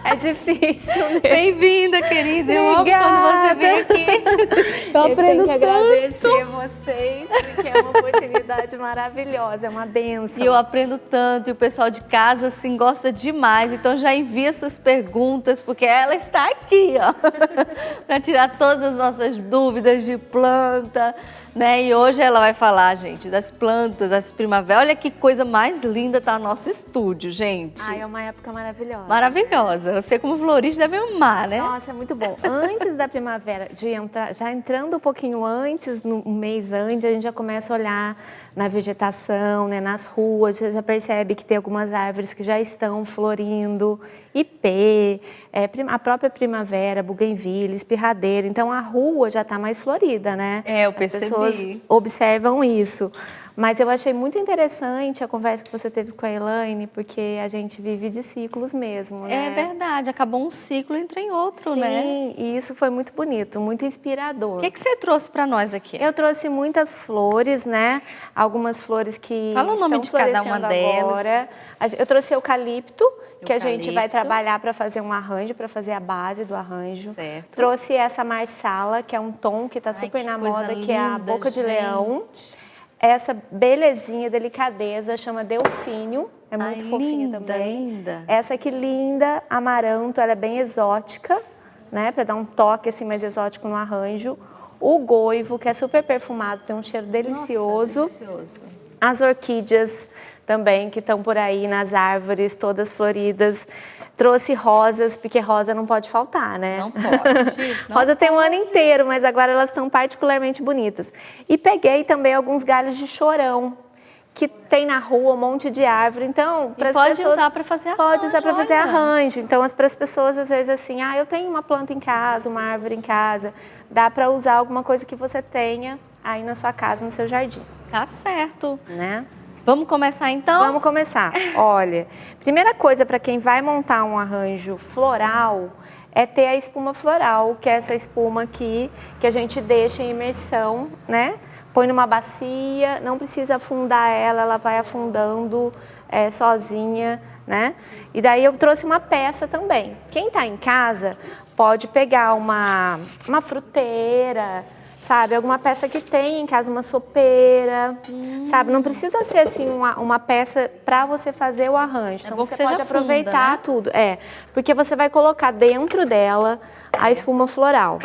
É difícil, né? Bem-vinda, querida. Eu amo quando você vem aqui. Eu aprendo tenho que agradecer tanto. vocês, porque é uma oportunidade maravilhosa, é uma bênção. E eu aprendo tanto, e o pessoal de casa, assim, gosta demais. Então, já envia suas perguntas, porque ela está aqui, ó, para tirar todas as nossas dúvidas de planta, né? E hoje ela vai falar, gente, das plantas, das primaveras. Olha que coisa mais linda tá no nosso estúdio, gente. Ai, é uma época maravilhosa. Maravilhosa. Você, como florista, deve amar, né? Nossa, é muito bom. Antes da primavera, já entrando um pouquinho antes, um mês antes, a gente já começa a olhar na vegetação, né, nas ruas, você já percebe que tem algumas árvores que já estão florindo, ipê, a própria primavera, buguenvilha, espirradeira. Então, a rua já está mais florida, né? É, eu percebi. As pessoas observam isso. Mas eu achei muito interessante a conversa que você teve com a Elaine, porque a gente vive de ciclos mesmo, né? É verdade, acabou um ciclo e entra em outro, Sim, né? e isso foi muito bonito, muito inspirador. O que você trouxe para nós aqui? Eu trouxe muitas flores, né? Algumas flores que Fala o nome estão de cada uma florescendo agora. Eu trouxe eucalipto, que a gente vai Eucalipto. trabalhar para fazer um arranjo, para fazer a base do arranjo. Certo. Trouxe essa marsala, que é um tom que está Ai, super que na coisa moda, que é a linda, boca de gente. leão. Essa belezinha, delicadeza, chama delfínio. É muito Ai, fofinha linda, também. linda. Essa aqui, linda, amaranto, ela é bem exótica, né? Para dar um toque assim mais exótico no arranjo. O goivo, que é super perfumado, tem um cheiro delicioso. Nossa, delicioso. As orquídeas também, que estão por aí nas árvores, todas floridas. Trouxe rosas, porque rosa não pode faltar, né? Não pode. Não Rosa tem um ano inteiro, mas agora elas estão particularmente bonitas. E peguei também alguns galhos de chorão, que tem na rua um monte de árvore. Então, E pode usar para fazer arranjo. Pode usar para fazer olha. arranjo. Então, para as pessoas, às vezes, assim, eu tenho uma planta em casa, uma árvore em casa. Dá para usar alguma coisa que você tenha aí na sua casa, no seu jardim, Tá certo. né? Vamos começar então? Vamos começar. Olha, primeira coisa para quem vai montar um arranjo floral é ter a espuma floral, que é essa espuma aqui que a gente deixa em imersão, né? Põe numa bacia, não precisa afundar ela vai afundando sozinha, né? E daí eu trouxe uma peça também. Quem está em casa pode pegar uma fruteira, sabe? Alguma peça que tem em casa, uma sopeira, sabe? Não precisa ser assim uma peça para você fazer o arranjo. Então bom que você seja pode aproveitar funda, né? tudo. Porque você vai colocar dentro dela a espuma floral,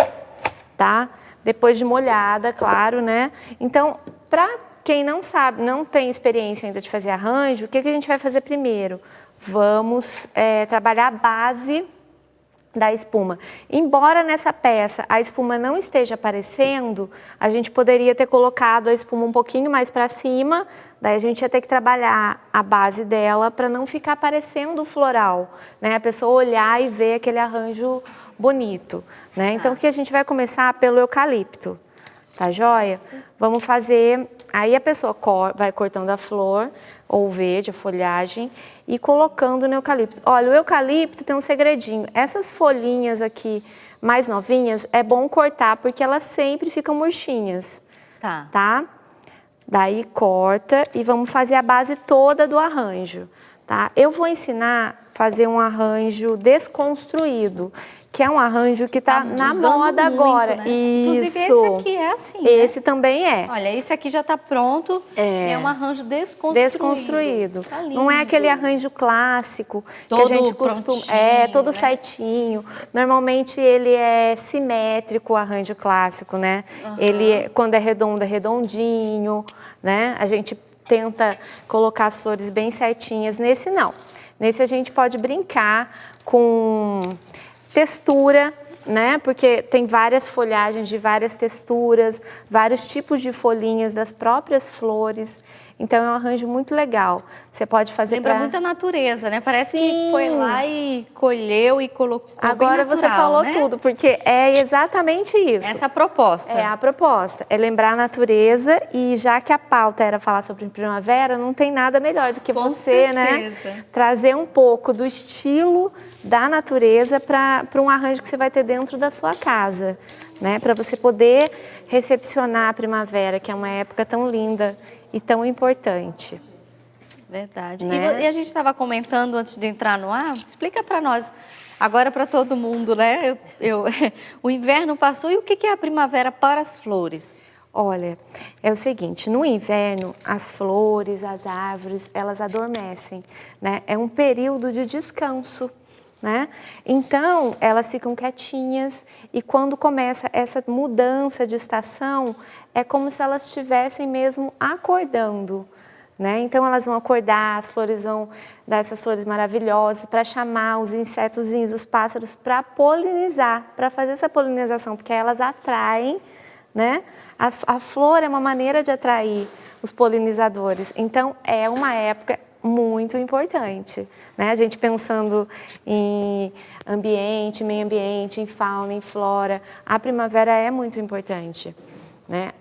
tá? Depois de molhada, claro, né? Então, para quem não sabe, não tem experiência ainda de fazer arranjo, o que a gente vai fazer primeiro? Vamos trabalhar a base da espuma. Embora nessa peça a espuma não esteja aparecendo, a gente poderia ter colocado a espuma um pouquinho mais para cima, daí a gente ia ter que trabalhar a base dela para não ficar aparecendo o floral, né? A pessoa olhar e ver aquele arranjo bonito, né? Então, o que a gente vai começar pelo eucalipto, tá joia? Vamos fazer, aí a pessoa vai cortando a flor, ou verde, a folhagem, e colocando no eucalipto. Olha, o eucalipto tem um segredinho. Essas folhinhas aqui mais novinhas, é bom cortar, porque elas sempre ficam murchinhas. Tá? Daí corta e vamos fazer a base toda do arranjo. Tá? Eu vou ensinar a fazer um arranjo desconstruído, que é um arranjo que está na moda muito, agora. né? Isso. Inclusive esse aqui é assim, né? Esse também é. Olha, esse aqui já está pronto. É um arranjo desconstruído. Tá lindo. Não é aquele arranjo clássico Todo que a gente costuma. prontinho, Todo né? certinho. Normalmente ele é simétrico, o arranjo clássico, né? Ele, quando é redondo, é redondinho, né? A gente tenta colocar as flores bem certinhas. Nesse, não. Nesse, a gente pode brincar com textura, né? Porque tem várias folhagens de várias texturas, vários tipos de folhinhas das próprias flores. Então, é um arranjo muito legal. Você pode fazer Lembra muita natureza, né? Parece Sim. que foi lá e colheu e colocou. Agora bem natural, você falou né? tudo, porque é exatamente isso. Essa é a proposta. É a proposta, é lembrar a natureza, e já que a pauta era falar sobre primavera, não tem nada melhor do que Com você, certeza. né? Trazer um pouco do estilo da natureza para um arranjo que você vai ter dentro da sua casa, né? Para você poder recepcionar a primavera, que é uma época tão linda e tão importante. Verdade. Né? E a gente estava comentando antes de entrar no ar, explica para nós, agora para todo mundo, né? O inverno passou e o que é a primavera para as flores? Olha, é o seguinte, no inverno, as flores, as árvores, elas adormecem, né? É um período de descanso, né? Então, elas ficam quietinhas, e quando começa essa mudança de estação, é como se elas estivessem mesmo acordando, né? Então, elas vão acordar, as flores vão dar essas flores maravilhosas para chamar os insetozinhos, os pássaros, para polinizar, para fazer essa polinização, porque elas atraem, né? A flor é uma maneira de atrair os polinizadores. Então, é uma época muito importante, né? A gente pensando em ambiente, meio ambiente, em fauna, em flora, a primavera é muito importante, né?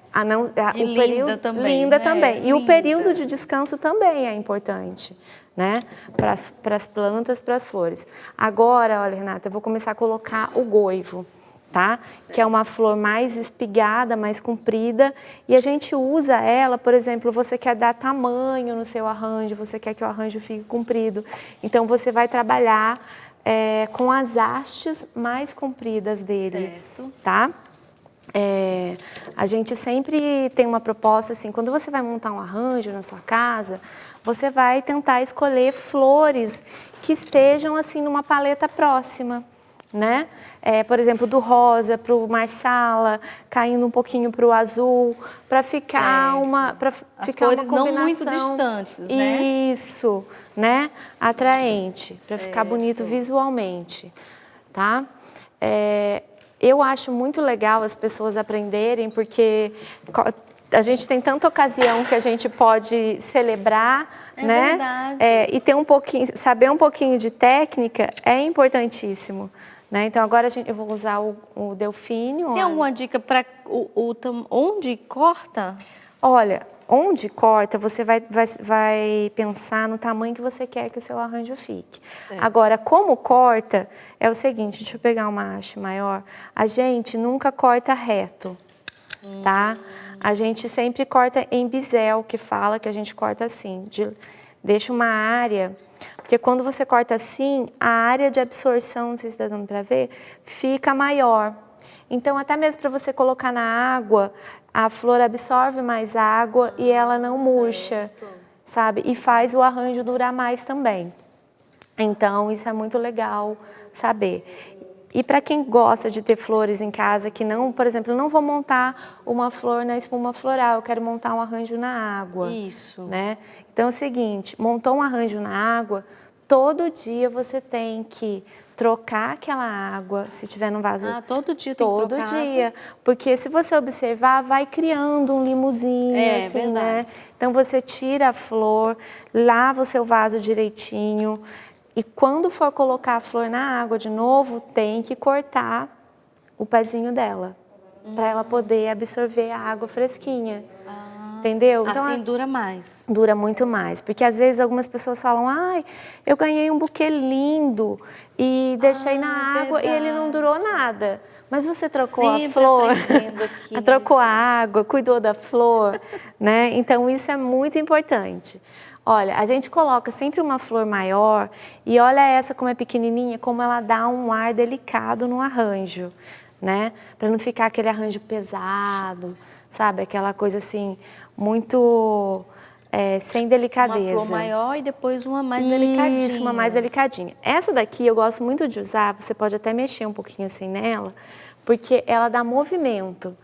E linda também, linda né? também. E o Linda. período de descanso também é importante, né? Para as plantas, para as flores. Agora, olha, Renata, eu vou começar a colocar o goivo, tá? Que é uma flor mais espigada, mais comprida. E a gente usa ela, por exemplo, você quer dar tamanho no seu arranjo, você quer que o arranjo fique comprido. Então, você vai trabalhar com as hastes mais compridas dele, Certo. tá? A gente sempre tem uma proposta assim, quando você vai montar um arranjo na sua casa, você vai tentar escolher flores que estejam assim numa paleta próxima, né? Por exemplo, do rosa para o marsala, caindo um pouquinho para o azul, para ficar As cores não muito distantes, né? Isso, né? Atraente, para ficar bonito visualmente, tá? Eu acho muito legal as pessoas aprenderem, porque a gente tem tanta ocasião que a gente pode celebrar, né? Verdade. E ter saber um pouquinho de técnica é importantíssimo, né? Então agora eu vou usar o delfínio. Tem alguma dica para onde corta? Olha, onde corta, você vai pensar no tamanho que você quer que o seu arranjo fique. Certo. Agora, como corta, é o seguinte, deixa eu pegar uma haste maior. A gente nunca corta reto, tá? A gente sempre corta em bisel, que fala que a gente corta assim. Deixa uma área, porque quando você corta assim, a área de absorção, não sei se está dando para ver, fica maior. Então, até mesmo para você colocar na água, a flor absorve mais água e ela não murcha, sabe? E faz o arranjo durar mais também. Então, isso é muito legal saber. E para quem gosta de ter flores em casa, que não, por exemplo, eu não vou montar uma flor na espuma floral, eu quero montar um arranjo na água. Isso. Né? Então é o seguinte, montou um arranjo na água, todo dia você tem que trocar aquela água, se tiver num vaso. Todo dia tem que todo trocar dia, porque se você observar, vai criando um limozinho, assim, verdade. né? Então você tira a flor, lava o seu vaso direitinho e quando for colocar a flor na água de novo, tem que cortar o pezinho dela, para ela poder absorver a água fresquinha. Entendeu? Então, assim dura mais. Dura muito mais, porque às vezes algumas pessoas falam, ai, eu ganhei um buquê lindo e deixei na água e ele não durou nada. Mas você trocou Sempre a flor, aprendendo aqui, trocou a água, cuidou da flor, né? Então isso é muito importante. Olha, a gente coloca sempre uma flor maior e olha essa como é pequenininha, como ela dá um ar delicado no arranjo, né? Para não ficar aquele arranjo pesado, sabe? Aquela coisa assim, muito sem delicadeza. Uma flor maior e depois uma mais delicadinha. Isso, uma mais delicadinha. Essa daqui eu gosto muito de usar, você pode até mexer um pouquinho assim nela, porque ela dá movimento.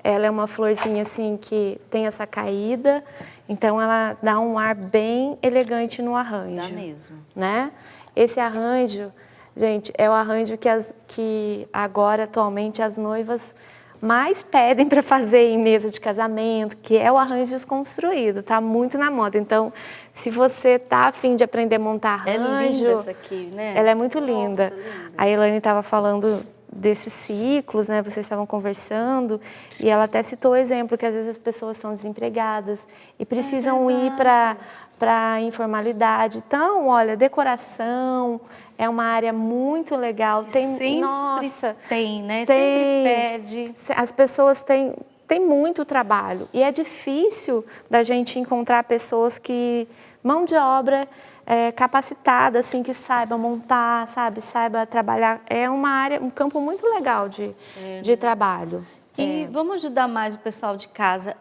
Ela é uma florzinha assim que tem essa caída, então ela dá um ar bem elegante no arranjo. Dá mesmo. Né? Esse arranjo, gente, é o arranjo que agora, atualmente, as noivas mais pedem para fazer em mesa de casamento, que é o arranjo desconstruído, tá muito na moda. Então, se você tá a fim de aprender a montar arranjo... É linda essa aqui, né? Ela é muito linda. Nossa, linda. A Elaine estava falando desses ciclos, né? Vocês estavam conversando e ela até citou o exemplo que às vezes as pessoas estão desempregadas e precisam ir para a informalidade. Então, olha, decoração é uma área muito legal. Sempre nossa, tem, né? Tem. Sempre pede. As pessoas têm muito trabalho e é difícil da gente encontrar pessoas que mão de obra capacitada, assim, que saiba montar, sabe, saiba trabalhar. É uma área, um campo muito legal de trabalho. E vamos ajudar mais o pessoal de casa.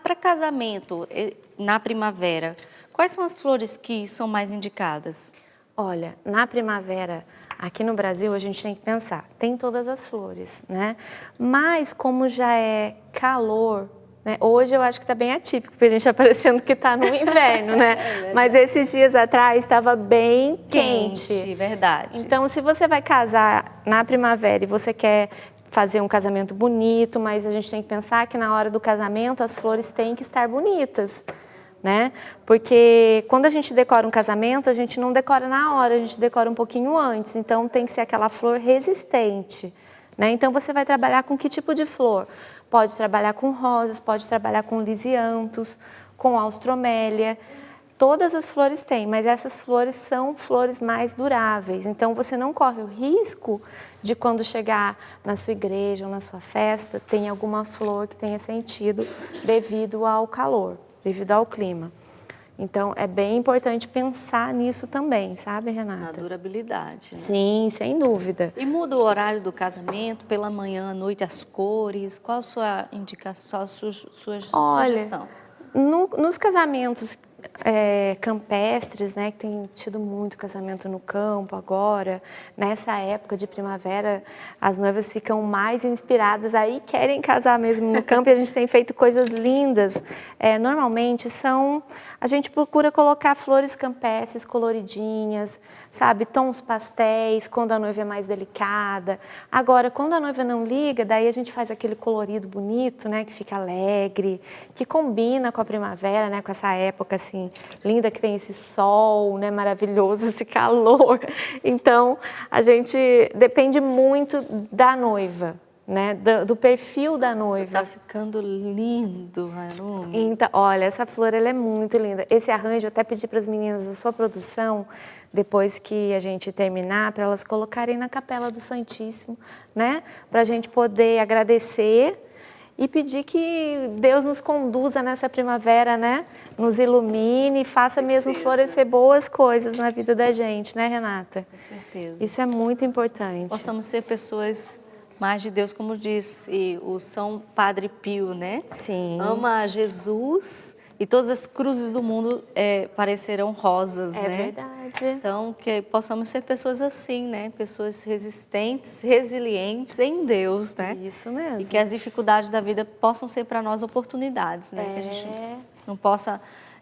Para casamento, na primavera, quais são as flores que são mais indicadas? Olha, na primavera, aqui no Brasil, a gente tem que pensar, tem todas as flores, né? Mas como já é calor, né? Hoje eu acho que está bem atípico, porque a gente está parecendo que está no inverno, né? Mas esses dias atrás estava bem quente. Verdade. Então, se você vai casar na primavera e você quer fazer um casamento bonito, mas a gente tem que pensar que na hora do casamento as flores têm que estar bonitas, né? Porque quando a gente decora um casamento, a gente não decora na hora, a gente decora um pouquinho antes. Então, tem que ser aquela flor resistente, né? Então, você vai trabalhar com que tipo de flor? Pode trabalhar com rosas, pode trabalhar com lisianthus, com austromélia. Todas as flores têm, mas essas flores são flores mais duráveis. Então, você não corre o risco de quando chegar na sua igreja ou na sua festa, tem alguma flor que tenha sentido devido ao calor, devido ao clima. Então, é bem importante pensar nisso também, sabe, Renata? Na durabilidade. Né? Sim, sem dúvida. E muda o horário do casamento, pela manhã, à noite, as cores? Qual a sua indicação, sua sugestão? Nos casamentos campestres, né, que tem tido muito casamento no campo agora, nessa época de primavera, as noivas ficam mais inspiradas, aí querem casar mesmo no campo e a gente tem feito coisas lindas. Normalmente a gente procura colocar flores campestres coloridinhas, sabe, tons pastéis, quando a noiva é mais delicada. Agora, quando a noiva não liga, daí a gente faz aquele colorido bonito, né, que fica alegre, que combina com a primavera, né, com essa época assim linda que tem esse sol, né, maravilhoso, esse calor. Então, a gente depende muito da noiva, né, do perfil da noiva. Tá ficando lindo, Harumi. Então, olha, essa flor ela é muito linda. Esse arranjo eu até pedi para as meninas da sua produção, depois que a gente terminar, para elas colocarem na Capela do Santíssimo, né, para a gente poder agradecer e pedir que Deus nos conduza nessa primavera, né? Nos ilumine e faça mesmo florescer boas coisas na vida da gente, né, Renata? Com certeza. Isso é muito importante. Possamos ser pessoas mais de Deus, como disse o São Padre Pio, né? Sim. Ama Jesus e todas as cruzes do mundo parecerão rosas, né? É verdade. Então, que possamos ser pessoas assim, né? Pessoas resistentes, resilientes em Deus, né? Isso mesmo. E que as dificuldades da vida possam ser para nós oportunidades, né? Que a gente não possa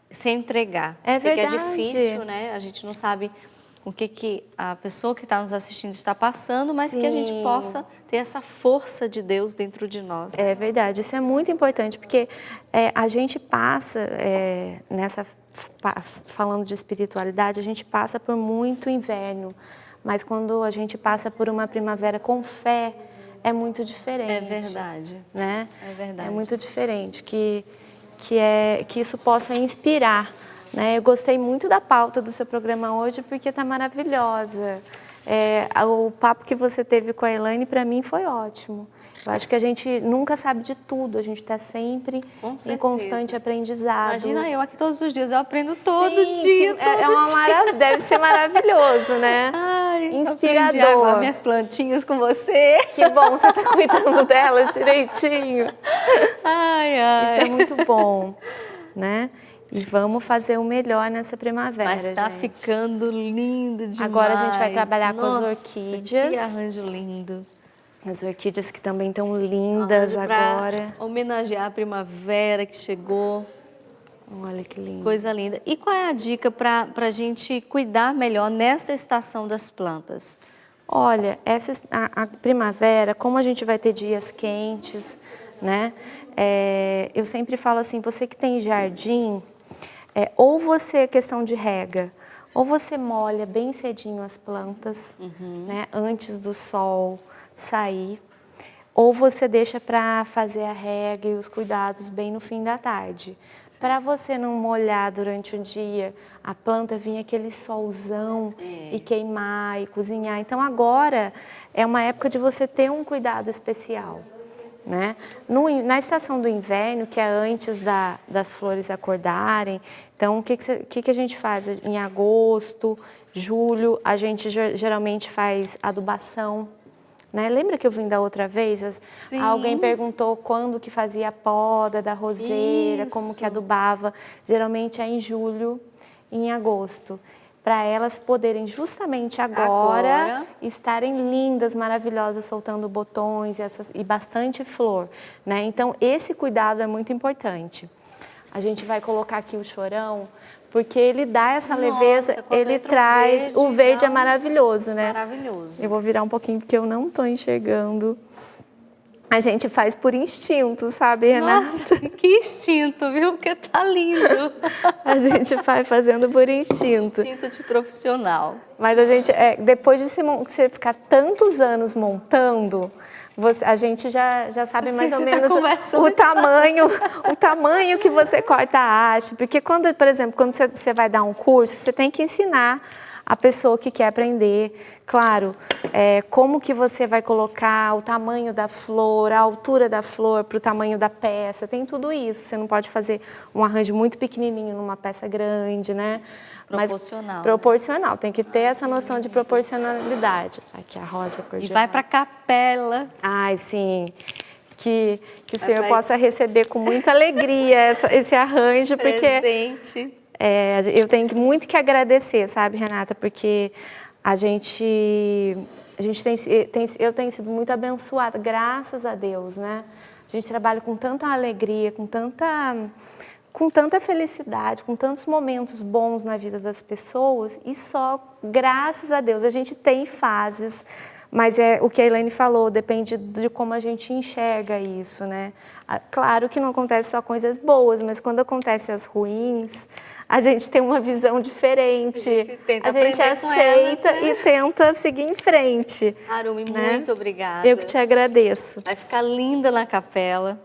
se entregar. É Sei verdade. que é difícil, né? A gente não sabe o que a pessoa que está nos assistindo está passando, mas que a gente possa ter essa força de Deus dentro de nós. É verdade, isso é muito importante, porque a gente passa, falando de espiritualidade, a gente passa por muito inverno, mas quando a gente passa por uma primavera com fé, é muito diferente. É verdade. Né? É verdade. É muito diferente, que isso possa inspirar. Né? Eu gostei muito da pauta do seu programa hoje, porque está maravilhosa. O papo que você teve com a Elaine, para mim, foi ótimo. Eu acho que a gente nunca sabe de tudo, a gente está sempre em constante aprendizado. Imagina eu aqui todos os dias, eu aprendo todo Sim, dia. É uma maravilha, deve ser maravilhoso, né? Ai, inspirador. Aprendi a aguar minhas plantinhas com você. Que bom, você está cuidando delas direitinho. Ai. Isso é muito bom, né? E vamos fazer o melhor nessa primavera, Mas tá gente. ficando lindo demais. Agora a gente vai trabalhar com as Nossa, orquídeas. Que arranjo lindo. As orquídeas que também estão lindas agora. Pra homenagear a primavera que chegou. Olha que lindo. Coisa linda. E qual é a dica para a gente cuidar melhor nessa estação das plantas? Olha, a primavera, como a gente vai ter dias quentes, né? Eu sempre falo assim, você que tem jardim, ou você, questão de rega, ou você molha bem cedinho as plantas, né? Antes do sol sair, ou você deixa para fazer a rega e os cuidados bem no fim da tarde. Para você não molhar durante o dia, a planta vir aquele solzão e queimar e cozinhar. Então agora é uma época de você ter um cuidado especial. Né? Na estação do inverno, que é antes das flores acordarem, então o que a gente faz? Em agosto, julho, a gente geralmente faz adubação. Né? Lembra que eu vim da outra vez? Alguém perguntou quando que fazia a poda da roseira, como que adubava. Geralmente é em julho e em agosto. Para elas poderem justamente agora estarem lindas, maravilhosas, soltando botões e bastante flor. Né? Então, esse cuidado é muito importante. A gente vai colocar aqui o chorão, porque ele dá essa leveza, ele traz... O verde é maravilhoso, né? Maravilhoso. Eu vou virar um pouquinho, porque eu não estou enxergando. A gente faz por instinto, sabe, Renata? Nossa, que instinto, viu? Porque tá lindo. A gente vai fazendo por instinto. Instinto de profissional. Mas a gente, depois de você ficar tantos anos montando, a gente já sabe mais ou Você tá menos conversando. o tamanho que você corta a haste. Porque, por exemplo, quando você vai dar um curso, você tem que ensinar a pessoa que quer aprender, claro, como que você vai colocar o tamanho da flor, a altura da flor para o tamanho da peça, tem tudo isso. Você não pode fazer um arranjo muito pequenininho numa peça grande, né? Proporcional. Mas, proporcional, tem que ter essa noção de proporcionalidade. Aqui a rosa cor de E vai para a capela. Ai, sim. Que o senhor pra- possa receber com muita alegria esse arranjo, porque Presente. eu tenho muito que agradecer, sabe, Renata? Porque eu tenho sido muito abençoada, graças a Deus, né? A gente trabalha com tanta alegria, com tanta felicidade, com tantos momentos bons na vida das pessoas e só graças a Deus. A gente tem fases, mas é o que a Elaine falou, depende de como a gente enxerga isso, né? Claro que não acontece só coisas boas, mas quando acontecem as ruins, a gente tem uma visão diferente. A gente tenta A gente aprender com aceita elas, né? e tenta seguir em frente. Arumi, né? muito obrigada. Eu que te agradeço. Vai ficar linda na capela.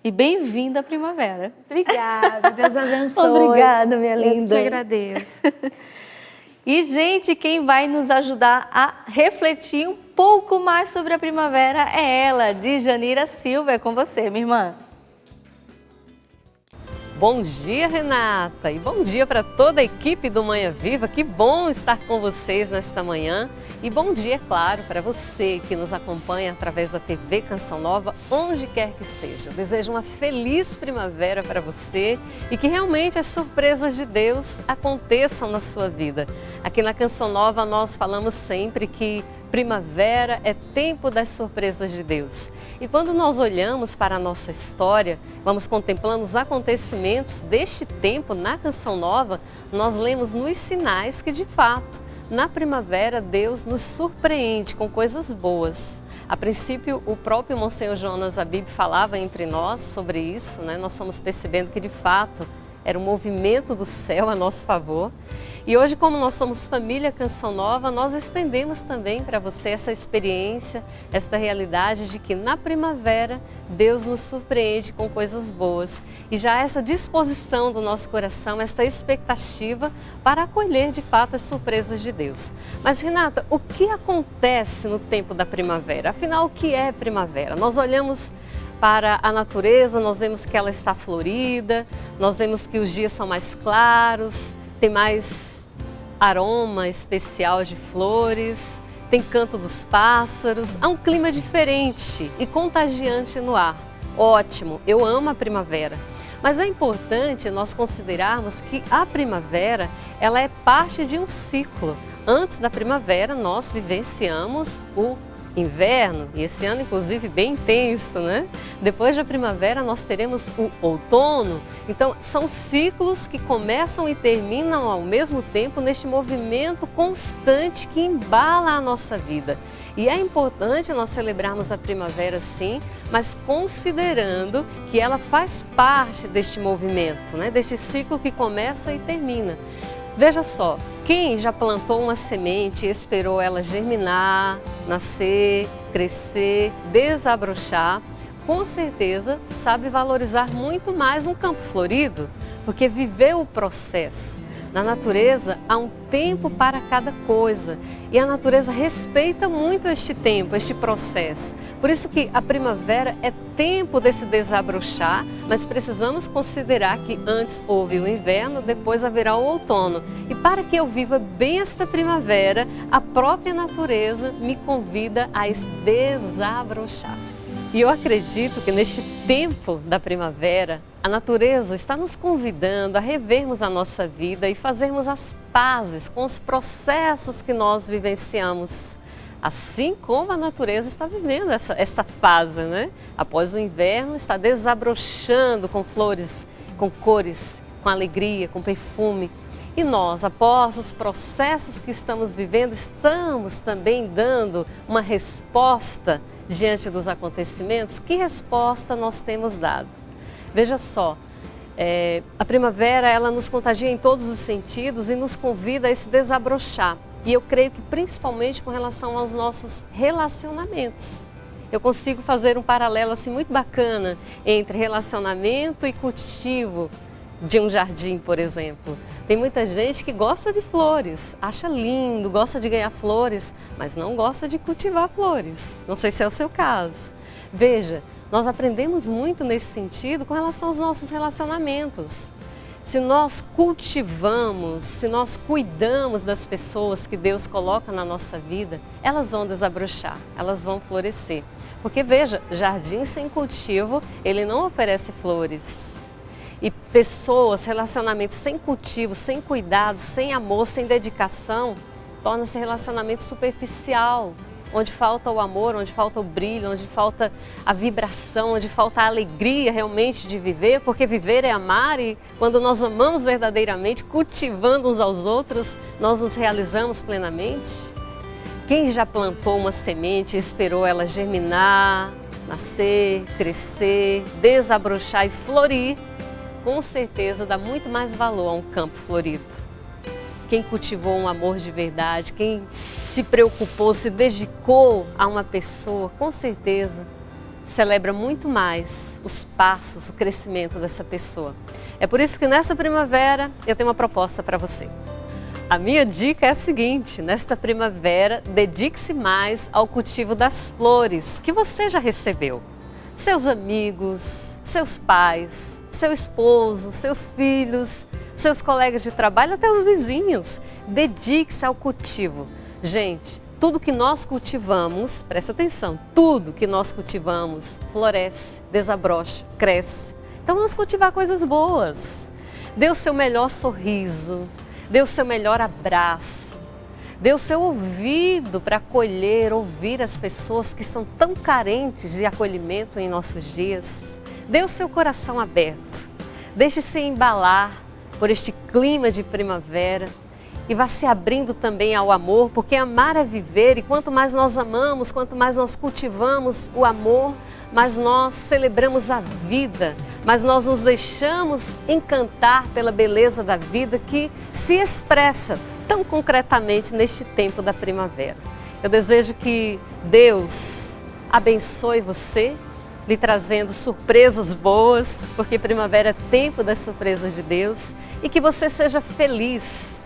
E bem-vinda à primavera. Obrigada, Deus abençoe. Obrigada, minha Eu que linda. te agradeço. E, gente, quem vai nos ajudar a refletir um pouco mais sobre a primavera é ela, Djanira Silva. É com você, minha irmã. Bom dia, Renata, e bom dia para toda a equipe do Manhã Viva. Que bom estar com vocês nesta manhã. E bom dia, é claro, para você que nos acompanha através da TV Canção Nova, onde quer que esteja. Eu desejo uma feliz primavera para você e que realmente as surpresas de Deus aconteçam na sua vida. Aqui na Canção Nova nós falamos sempre que primavera é tempo das surpresas de Deus. E quando nós olhamos para a nossa história, vamos contemplando os acontecimentos deste tempo na Canção Nova, nós lemos nos sinais que, de fato, na primavera Deus nos surpreende com coisas boas. A princípio, o próprio Monsenhor Jonas Abib falava entre nós sobre isso, né? Nós fomos percebendo que, de fato, era um movimento do céu a nosso favor. E hoje, como nós somos família Canção Nova, nós estendemos também para você essa experiência, esta realidade de que na primavera Deus nos surpreende com coisas boas. E já essa disposição do nosso coração, esta expectativa para acolher de fato as surpresas de Deus. Mas, Renata, o que acontece no tempo da primavera? Afinal, o que é primavera? Nós olhamos para a natureza, nós vemos que ela está florida, nós vemos que os dias são mais claros, tem mais aroma especial de flores, tem canto dos pássaros, há um clima diferente e contagiante no ar. Ótimo, eu amo a primavera. Mas é importante nós considerarmos que a primavera, ela é parte de um ciclo. Antes da primavera, nós vivenciamos o inverno, e esse ano inclusive bem intenso, né? Depois da primavera nós teremos o outono. Então são ciclos que começam e terminam ao mesmo tempo neste movimento constante que embala a nossa vida. E é importante nós celebrarmos a primavera sim, mas considerando que ela faz parte deste movimento, né? Deste ciclo que começa e termina. Veja só, quem já plantou uma semente e esperou ela germinar, nascer, crescer, desabrochar, com certeza sabe valorizar muito mais um campo florido, porque viveu o processo. Na natureza há um tempo para cada coisa e a natureza respeita muito este tempo, este processo. Por isso que a primavera é tempo desse desabrochar, mas precisamos considerar que antes houve o inverno, depois haverá o outono. E para que eu viva bem esta primavera, a própria natureza me convida a desabrochar. E eu acredito que neste tempo da primavera, a natureza está nos convidando a revermos a nossa vida e fazermos as pazes com os processos que nós vivenciamos. Assim como a natureza está vivendo essa fase, né? Após o inverno, está desabrochando com flores, com cores, com alegria, com perfume. E nós, após os processos que estamos vivendo, estamos também dando uma resposta diante dos acontecimentos. Que resposta nós temos dado? Veja só, a primavera ela nos contagia em todos os sentidos e nos convida a esse desabrochar. E eu creio que principalmente com relação aos nossos relacionamentos. eu consigo fazer um paralelo assim muito bacana entre relacionamento e cultivo de um jardim, por exemplo. Tem muita gente que gosta de flores, acha lindo, gosta de ganhar flores, mas não gosta de cultivar flores. Não sei se é o seu caso. Veja, nós aprendemos muito nesse sentido com relação aos nossos relacionamentos. Se nós cultivamos, se nós cuidamos das pessoas que Deus coloca na nossa vida, elas vão desabrochar, elas vão florescer. Porque veja, jardim sem cultivo, ele não oferece flores. E pessoas, relacionamentos sem cultivo, sem cuidado, sem amor, sem dedicação, torna-se relacionamento superficial, onde falta o amor, onde falta o brilho, onde falta a vibração, onde falta a alegria realmente de viver, porque viver é amar e quando nós amamos verdadeiramente, cultivando uns aos outros, nós nos realizamos plenamente. Quem já plantou uma semente e esperou ela germinar, nascer, crescer, desabrochar e florir, com certeza dá muito mais valor a um campo florido. Quem cultivou um amor de verdade, quem se preocupou, se dedicou a uma pessoa, com certeza celebra muito mais os passos, o crescimento dessa pessoa. É por isso que nessa primavera eu tenho uma proposta para você. A minha dica é a seguinte: nesta primavera, dedique-se mais ao cultivo das flores que você já recebeu. Seus amigos, seus pais, seu esposo, seus filhos, seus colegas de trabalho, até os vizinhos. Dedique-se ao cultivo. Gente, tudo que nós cultivamos, presta atenção, tudo que nós cultivamos floresce, desabrocha, cresce. Então vamos cultivar coisas boas. Dê o seu melhor sorriso, dê o seu melhor abraço, dê o seu ouvido para acolher, ouvir as pessoas que estão tão carentes de acolhimento em nossos dias. Dê o seu coração aberto, deixe-se embalar por este clima de primavera e vá se abrindo também ao amor, porque amar é viver e quanto mais nós amamos, quanto mais nós cultivamos o amor, mais nós celebramos a vida, mais nós nos deixamos encantar pela beleza da vida que se expressa tão concretamente neste tempo da primavera. Eu desejo que Deus abençoe você, lhe trazendo surpresas boas, porque primavera é tempo das surpresas de Deus, e que você seja feliz.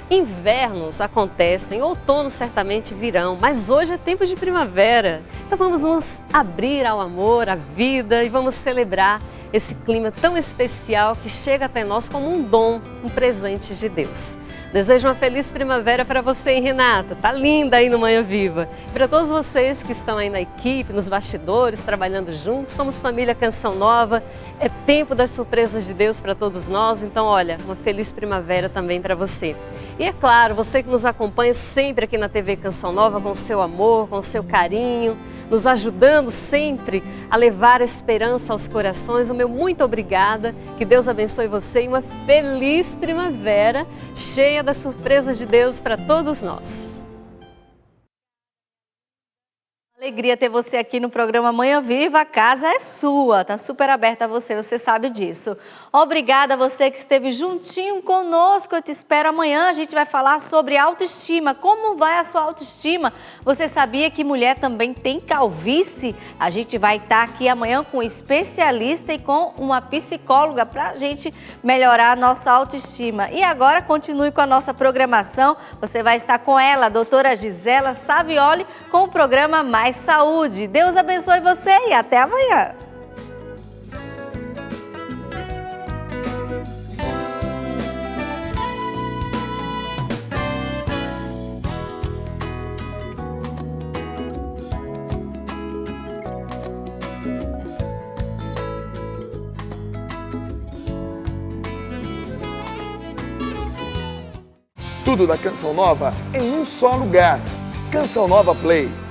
Invernos acontecem, outono certamente virão, mas hoje é tempo de primavera. Então vamos nos abrir ao amor, à vida e vamos celebrar esse clima tão especial que chega até nós como um dom, um presente de Deus. Desejo uma feliz primavera para você, hein, Renata? Tá linda aí no Manhã Viva. E para todos vocês que estão aí na equipe, nos bastidores, trabalhando juntos, somos família Canção Nova. É tempo das surpresas de Deus para todos nós. Então, olha, uma feliz primavera também para você. E é claro, você que nos acompanha sempre aqui na TV Canção Nova, com o seu amor, com o seu carinho, nos ajudando sempre a levar a esperança aos corações. O meu muito obrigada, que Deus abençoe você e uma feliz primavera cheia das surpresas de Deus para todos nós. Alegria ter você aqui no programa Manhã Viva, a casa é sua, tá super aberta a você, você sabe disso. Obrigada a você que esteve juntinho conosco, eu te espero amanhã, a gente vai falar sobre autoestima, como vai a sua autoestima? Você sabia que mulher também tem calvície? A gente vai estar aqui amanhã com um especialista e com uma psicóloga para a gente melhorar a nossa autoestima. E agora continue com a nossa programação, você vai estar com ela, a doutora Gisela Savioli, com o programa Mais Saúde. Deus abençoe você e até amanhã. Tudo da Canção Nova em um só lugar. Canção Nova Play.